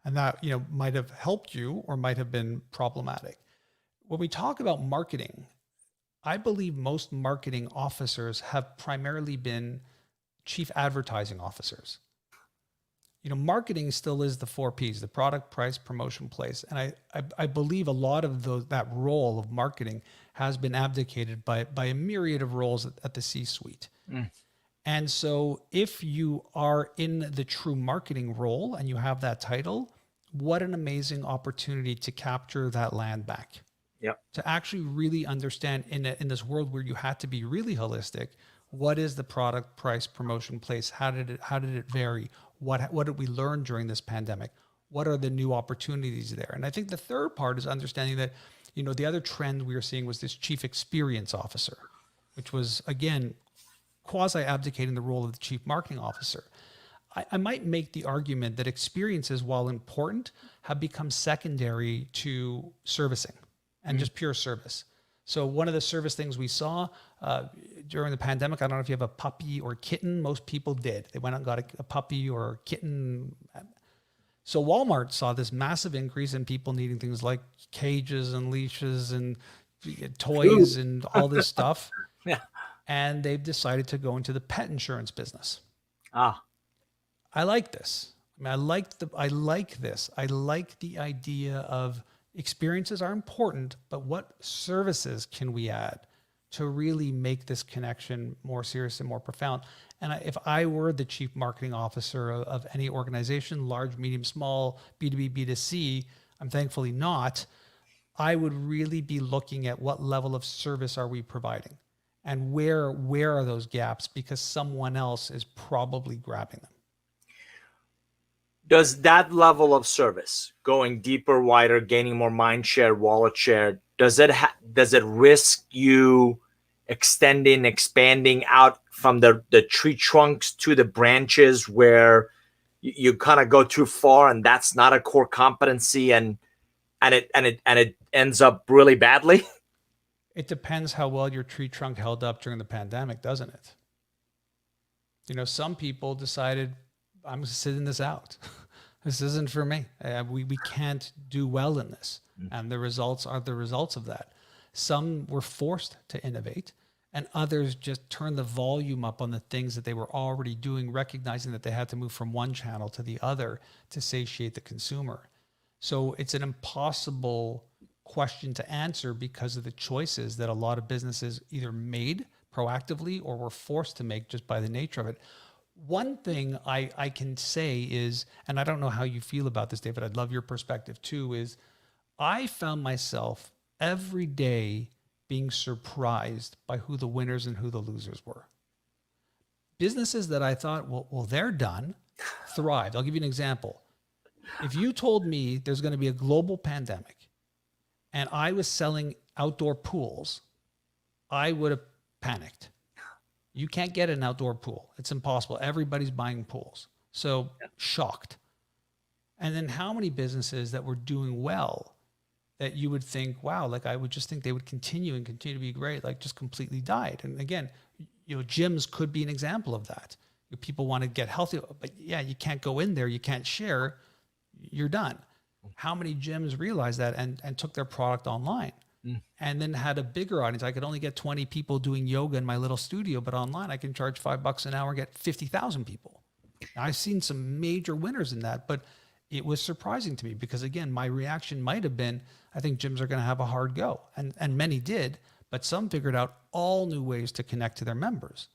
And that, you know, might have helped you or might have been problematic. When we talk about marketing, I believe most marketing officers have primarily been chief advertising officers. You know, marketing still is the 4 Ps: the product, price, promotion, place. And I believe a lot of that role of marketing has been abdicated by a myriad of roles at the C-suite. And so if you are in the true marketing role and you have that title, what an amazing opportunity to capture that land back. Yep. To actually really understand in this world where you had to be really holistic, what is the product, price, promotion, place? How did it vary? What did we learn during this pandemic? What are the new opportunities there? And I think the third part is understanding that, you know, the other trend we were seeing was this chief experience officer, which was, again, quasi-abdicating the role of the chief marketing officer. I might make the argument that experiences, while important, have become secondary to servicing and just pure service. So one of the service things we saw during the pandemic, I don't know if you have a puppy or kitten. Most people did. They went out and got a puppy or a kitten. So Walmart saw this massive increase in people needing things like cages and leashes and toys and all this stuff. Yeah. And they've decided to go into the pet insurance business. Ah. I like this. I mean, I like this. I like the idea of experiences are important, but what services can we add to really make this connection more serious and more profound? And if I were the chief marketing officer of any organization, large, medium, small, B2B, B2C, I'm thankfully not, I would really be looking at what level of service are we providing and where are those gaps, because someone else is probably grabbing them. Does that level of service, going deeper, wider, gaining more mind share, wallet share, does it risk you extending, expanding out from the tree trunks to the branches where you kind of go too far and that's not a core competency and it ends up really badly? It depends how well your tree trunk held up during the pandemic, doesn't it? You know, some people decided, I'm sitting this out. This isn't for me. We can't do well in this. And the results are the results of that. Some were forced to innovate, and others just turned the volume up on the things that they were already doing, recognizing that they had to move from one channel to the other to satiate the consumer. So it's an impossible question to answer because of the choices that a lot of businesses either made proactively or were forced to make just by the nature of it. One thing I can say is, and I don't know how you feel about this, David, I'd love your perspective too, is I found myself every day being surprised by who the winners and who the losers were. Businesses that I thought, well, they're done, thrived. I'll give you an example. If you told me there's going to be a global pandemic and I was selling outdoor pools, I would have panicked. You can't get an outdoor pool. It's impossible. Everybody's buying pools. So shocked. And then how many businesses that were doing well that you would think, wow, like I would just think they would continue and continue to be great, like just completely died. And again, you know, gyms could be an example of that. People want to get healthy, but yeah, you can't go in there. You can't share. You're done. How many gyms realized that and took their product online? And then had a bigger audience. I could only get 20 people doing yoga in my little studio, but online I can charge $5 an hour and get 50,000 people. Now, I've seen some major winners in that, but it was surprising to me because again, my reaction might have been, I think gyms are going to have a hard go. And many did, but some figured out all new ways to connect to their members.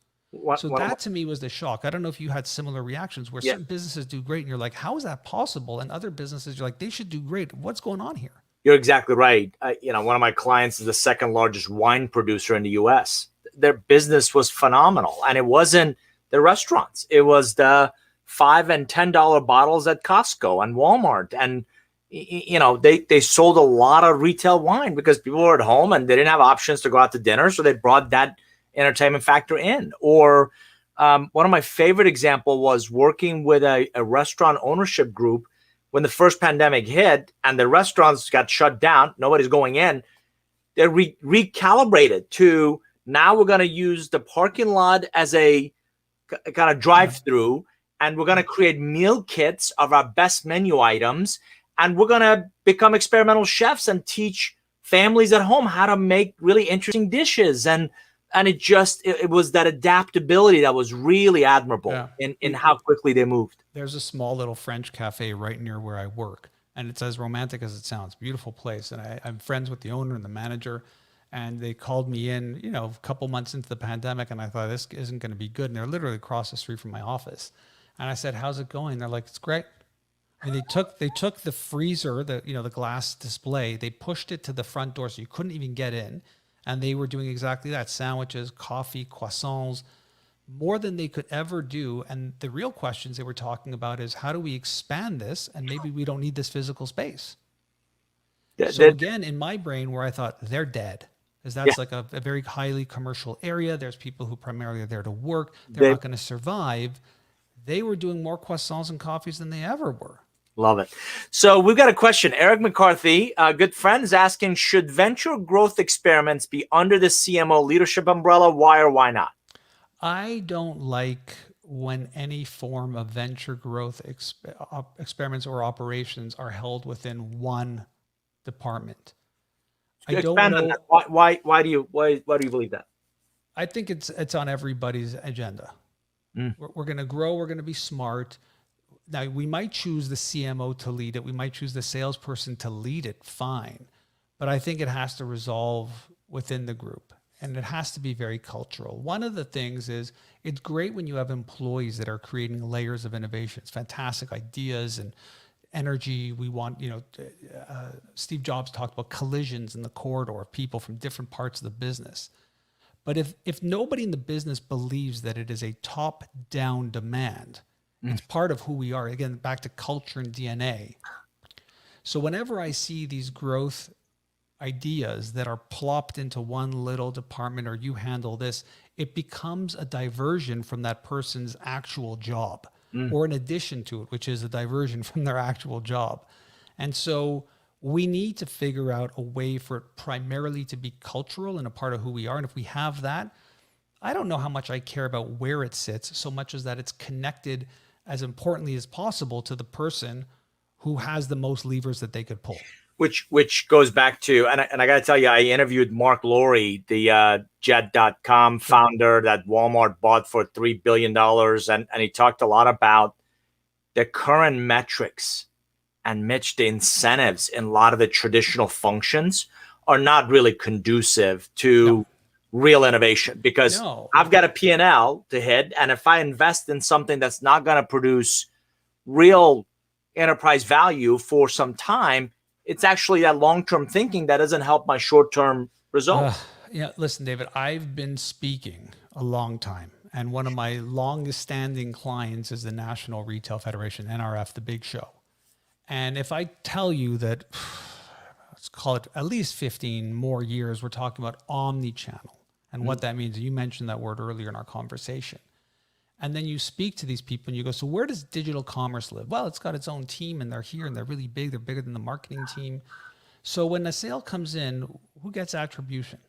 So that to me was the shock. I don't know if you had similar reactions where certain businesses do great and you're like, how is that possible? And other businesses, you're like, they should do great. What's going on here? You're exactly right. You know, one of my clients is the second largest wine producer in the U.S. Their business was phenomenal. And it wasn't the restaurants. It was the $5 and $10 bottles at Costco and Walmart. And, you know, they sold a lot of retail wine because people were at home and they didn't have options to go out to dinner. So they brought that entertainment factor in. Or one of my favorite example was working with a restaurant ownership group when the first pandemic hit and the restaurants got shut down, nobody's going in, they recalibrated to now we're going to use the parking lot as a kind of drive-through, and we're going to create meal kits of our best menu items, and we're going to become experimental chefs and teach families at home how to make really interesting dishes. And it was that adaptability that was really admirable in how quickly they moved. There's a small little French cafe right near where I work, and it's as romantic as it sounds. Beautiful place. And I'm friends with the owner and the manager, and they called me in, you know, a couple months into the pandemic, and I thought this isn't going to be good. And they're literally across the street from my office. And I said, how's it going? They're like, it's great. And they took the freezer, the glass display, they pushed it to the front door so you couldn't even get in. And they were doing exactly that: sandwiches, coffee, croissants, more than they could ever do. And the real questions they were talking about is, how do we expand this? And maybe we don't need this physical space. So again, in my brain, where I thought they're dead, because that's like a very highly commercial area. There's people who primarily are there to work. They're not going to survive. They were doing more croissants and coffees than they ever were. Love it. So we've got a question. Eric McCarthy, a good friend, is asking, should venture growth experiments be under the CMO leadership umbrella? Why or why not? I don't like when any form of venture growth experiments or operations are held within one department. I don't Expand on know. that. Why do you believe that? I think it's on everybody's agenda. We're going to grow. We're going to be smart. Now, we might choose the CMO to lead it. We might choose the salesperson to lead it. Fine. But I think it has to resolve within the group, and it has to be very cultural. One of the things is it's great when you have employees that are creating layers of innovation. It's fantastic ideas and energy. We want, Steve Jobs talked about collisions in the corridor of people from different parts of the business. But if nobody in the business believes that it is a top-down demand, it's part of who we are. Again, back to culture and DNA. So whenever I see these growth ideas that are plopped into one little department, or you handle this, it becomes a diversion from that person's actual job, or an addition to it, which is a diversion from their actual job. And so we need to figure out a way for it primarily to be cultural and a part of who we are. And if we have that, I don't know how much I care about where it sits, so much as that it's connected as importantly as possible to the person who has the most levers that they could pull. Which goes back to, and I got to tell you, I interviewed Mark Lowry, the Jet.com founder that Walmart bought for $3 billion. And he talked a lot about the current metrics and Mitch, the incentives in a lot of the traditional functions are not really conducive to real innovation, because I've got a P&L to hit. And if I invest in something that's not going to produce real enterprise value for some time, it's actually that long-term thinking that doesn't help my short-term results. Listen, David, I've been speaking a long time. And one of my longest standing clients is the National Retail Federation, NRF, the big show. And if I tell you that, let's call it at least 15 more years, we're talking about omnichannel and what that means. You mentioned that word earlier in our conversation. And then you speak to these people and you go, so where does digital commerce live? Well, it's got its own team and they're here and they're really big. They're bigger than the marketing team. So when a sale comes in, who gets attribution?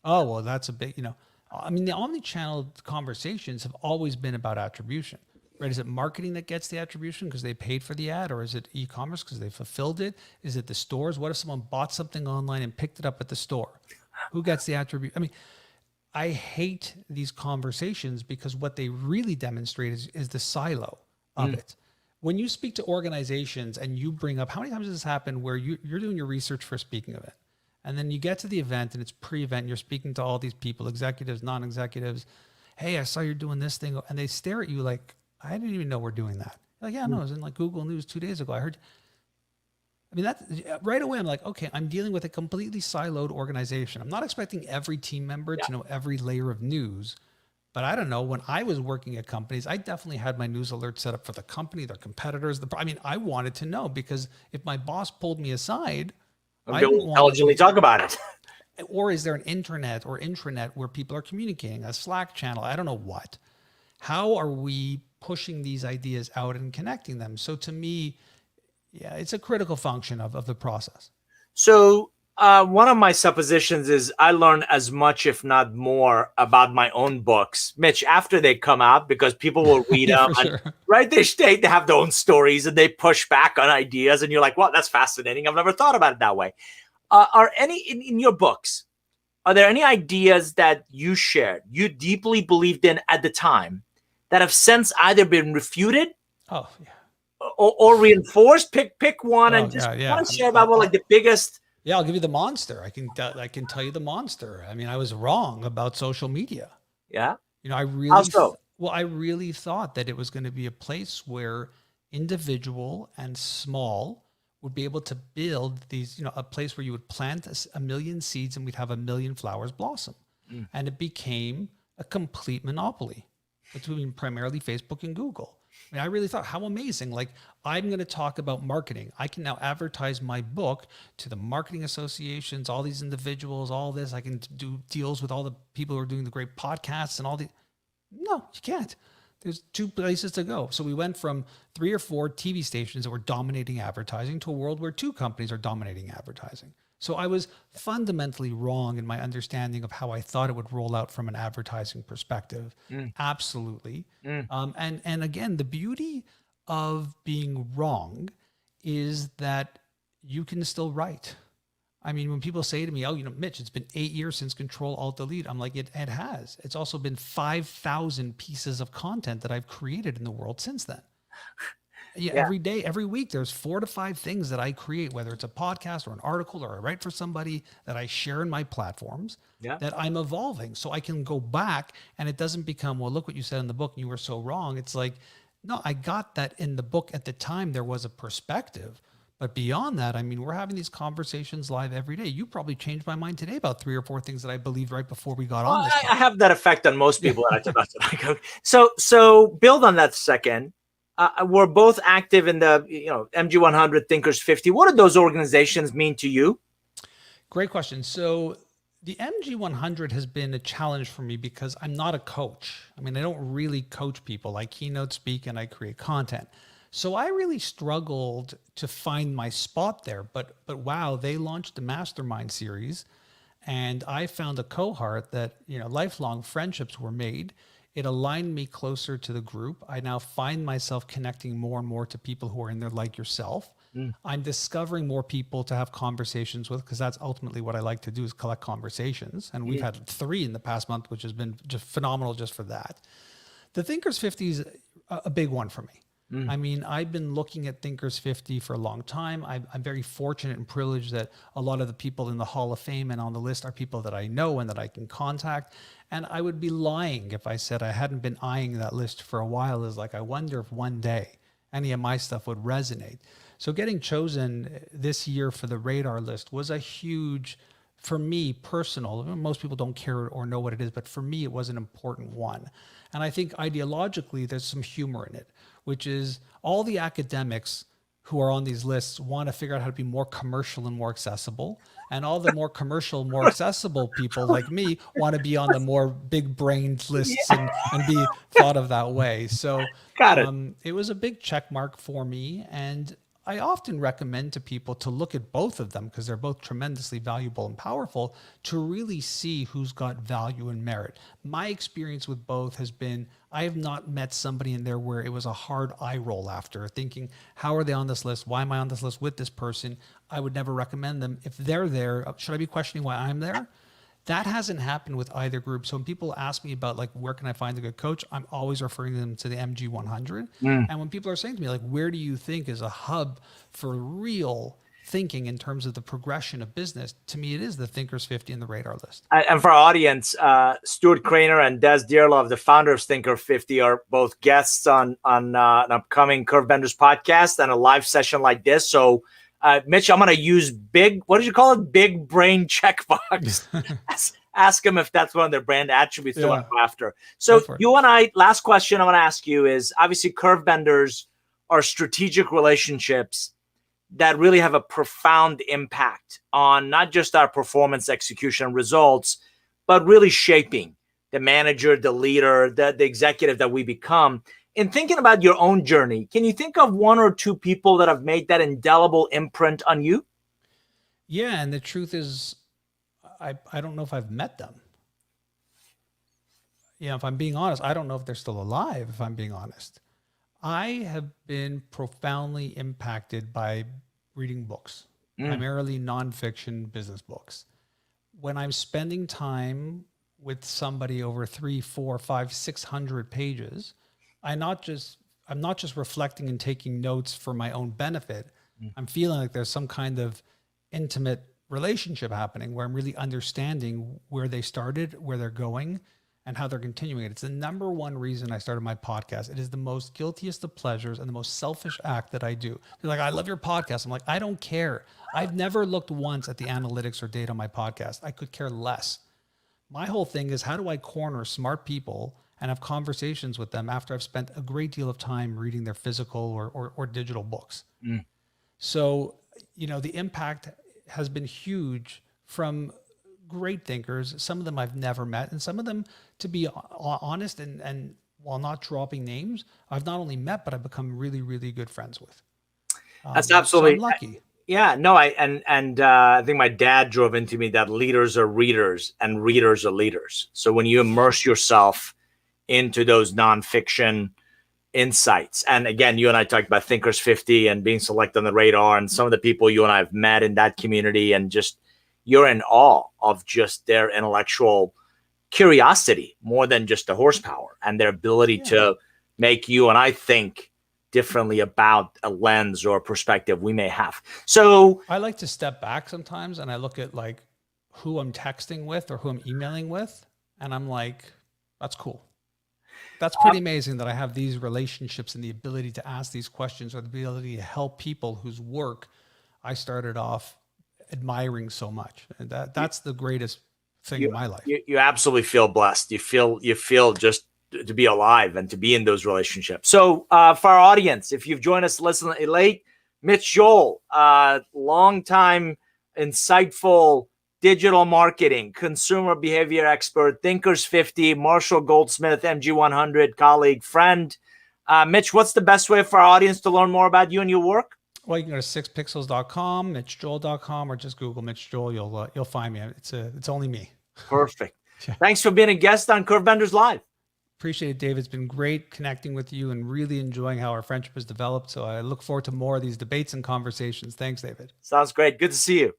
Oh, well, that's a big, the omnichannel conversations have always been about attribution. Right? Is it marketing that gets the attribution because they paid for the ad, or is it e-commerce because they fulfilled it? Is it the stores? What if someone bought something online and picked it up at the store? Who gets the attribution? I hate these conversations because what they really demonstrate is the silo of it. When you speak to organizations and you bring up, how many times has this happened where you're doing your research for a speaking event, and then you get to the event and it's pre-event, and you're speaking to all these people, executives, non-executives. Hey, I saw you're doing this thing. And they stare at you like, I didn't even know we're doing that. Like, yeah, no, it was in like Google News 2 days ago. I heard. That right away, I'm like, okay, I'm dealing with a completely siloed organization. I'm not expecting every team member to know every layer of news, but I don't know. When I was working at companies, I definitely had my news alert set up for the company, their competitors. I wanted to know, because if my boss pulled me aside, I didn't intelligently talk about it. Or is there an internet or intranet where people are communicating, a Slack channel? I don't know what. How are we pushing these ideas out and connecting them? So to me, it's a critical function of the process. So one of my suppositions is I learn as much, if not more, about my own books, Mitch, after they come out, because people will read them. Sure. Right? They have their own stories and they push back on ideas. And you're like, well, that's fascinating. I've never thought about it that way. Are any in your books, are there any ideas that you shared, you deeply believed in at the time, that have since either been refuted or reinforced? Pick one and just want to share about the biggest. Yeah, I'll give you the monster. I can tell you the monster. I was wrong about social media. Yeah. I really I really thought that it was going to be a place where individual and small would be able to build these, a place where you would plant a million seeds and we'd have a million flowers blossom. And it became a complete monopoly between primarily Facebook and Google. I really thought, how amazing. Like, I'm going to talk about marketing. I can now advertise my book to the marketing associations, all these individuals, all this. I can do deals with all the people who are doing the great podcasts and all the. No, you can't. There's two places to go. So we went from 3 or 4 TV stations that were dominating advertising to a world where 2 companies are dominating advertising. So I was fundamentally wrong in my understanding of how I thought it would roll out from an advertising perspective. Absolutely. And again, the beauty of being wrong is that you can still write. I mean, when people say to me, oh, Mitch, it's been 8 years since Control Alt Delete. I'm like, it has. It's also been 5,000 pieces of content that I've created in the world since then. Yeah, every day, every week, there's 4 to 5 things that I create, whether it's a podcast or an article or I write for somebody that I share in my platforms that I'm evolving. So I can go back and it doesn't become, well, look what you said in the book and you were so wrong. It's like, no, I got that in the book at the time. There was a perspective. But beyond that, I mean, we're having these conversations live every day. You probably changed my mind today about 3 or 4 things that I believed right before we got on this call. I have that effect on most people that I talk to. So build on that second. We're both active in the MG100, Thinkers 50. What do those organizations mean to you? Great question. So the MG100 has been a challenge for me because I'm not a coach. I mean, I don't really coach people. I keynote speak and I create content. So I really struggled to find my spot there, but wow, they launched the Mastermind series and I found a cohort that, lifelong friendships were made. It aligned me closer to the group. I now find myself connecting more and more to people who are in there like yourself. I'm discovering more people to have conversations with because that's ultimately what I like to do is collect conversations. And we've had 3 in the past month, which has been just phenomenal just for that. The Thinkers 50 is a big one for me. I mean, I've been looking at Thinkers 50 for a long time. I'm very fortunate and privileged that a lot of the people in the Hall of Fame and on the list are people that I know and that I can contact. And I would be lying if I said I hadn't been eyeing that list for a while. Is like, I wonder if one day any of my stuff would resonate. So getting chosen this year for the radar list was a huge, for me, personal. Most people don't care or know what it is, but for me, it was an important one. And I think ideologically, there's some humor in it, which is all the academics who are on these lists want to figure out how to be more commercial and more accessible. And all the more commercial, more accessible people like me want to be on the more big brained lists and be thought of that way. So it was a big check mark for me. And I often recommend to people to look at both of them because they're both tremendously valuable and powerful to really see who's got value and merit. My experience with both has been, I have not met somebody in there where it was a hard eye roll after thinking, how are they on this list? Why am I on this list with this person? I would never recommend them. If they're there, should I be questioning why I'm there? That hasn't happened with either group. So when people ask me about like, where can I find a good coach? I'm always referring them to the MG100. And when people are saying to me, like, where do you think is a hub for real thinking in terms of the progression of business? To me, it is the Thinkers 50 and the radar list. And for our audience, Stuart Craner and Des Dearlove, the founder of Thinker 50, are both guests on an upcoming Curve Benders podcast and a live session like this. So Mitch, I'm going to use what did you call it? Big brain checkbox. Ask them if that's one of their brand attributes they want to go after. So you and I, last question I want to ask you is, obviously Curve Benders are strategic relationships that really have a profound impact on not just our performance, execution, results, but really shaping the manager, the leader, the executive that we become. In thinking about your own journey, can you think of 1 or 2 people that have made that indelible imprint on you? Yeah, and the truth is, I don't know if I've met them. If I'm being honest, I don't know if they're still alive, if I'm being honest. I have been profoundly impacted by reading books, primarily nonfiction business books. When I'm spending time with somebody over 300, 400, 500, 600 pages, I'm not just reflecting and taking notes for my own benefit. I'm feeling like there's some kind of intimate relationship happening where I'm really understanding where they started, where they're going, and how they're continuing it. It's the number one reason I started my podcast. It is the most guiltiest of pleasures and the most selfish act that I do. They're like, I love your podcast. I'm like, I don't care. I've never looked once at the analytics or data on my podcast. I could care less. My whole thing is, how do I corner smart people and have conversations with them after I've spent a great deal of time reading their physical or digital books? So, the impact has been huge from great thinkers. Some of them I've never met, and some of them, to be honest, and while not dropping names, I've not only met, but I've become really, really good friends with. That's So absolutely I'm lucky. Yeah, no, I think my dad drove into me that leaders are readers and readers are leaders. So when you immerse yourself into those nonfiction insights, and again, you and I talked about Thinkers 50 and being selected on the radar, and some of the people you and I have met in that community, and just you're in awe of just their intellectual curiosity more than just the horsepower and their ability to make you and I think differently about a lens or a perspective we may have. So I like to step back sometimes and I look at like who I'm texting with or who I'm emailing with. And I'm like, that's cool. That's pretty amazing that I have these relationships and the ability to ask these questions or the ability to help people whose work I started off admiring so much. And that's the greatest thing in my life. You absolutely feel blessed. You feel just to be alive and to be in those relationships. So for our audience, if you've joined us listening late, Mitch Joel, longtime insightful digital marketing, consumer behavior expert, Thinkers 50, Marshall Goldsmith, MG100 colleague, friend. Mitch, what's the best way for our audience to learn more about you and your work? Well, you can go to 6pixels.com, mitchjoel.com, or just Google Mitch Joel. You'll find me. It's only me. Perfect. Thanks for being a guest on Curve Benders Live. Appreciate it, Dave. It's been great connecting with you and really enjoying how our friendship has developed. So I look forward to more of these debates and conversations. Thanks, David. Sounds great. Good to see you.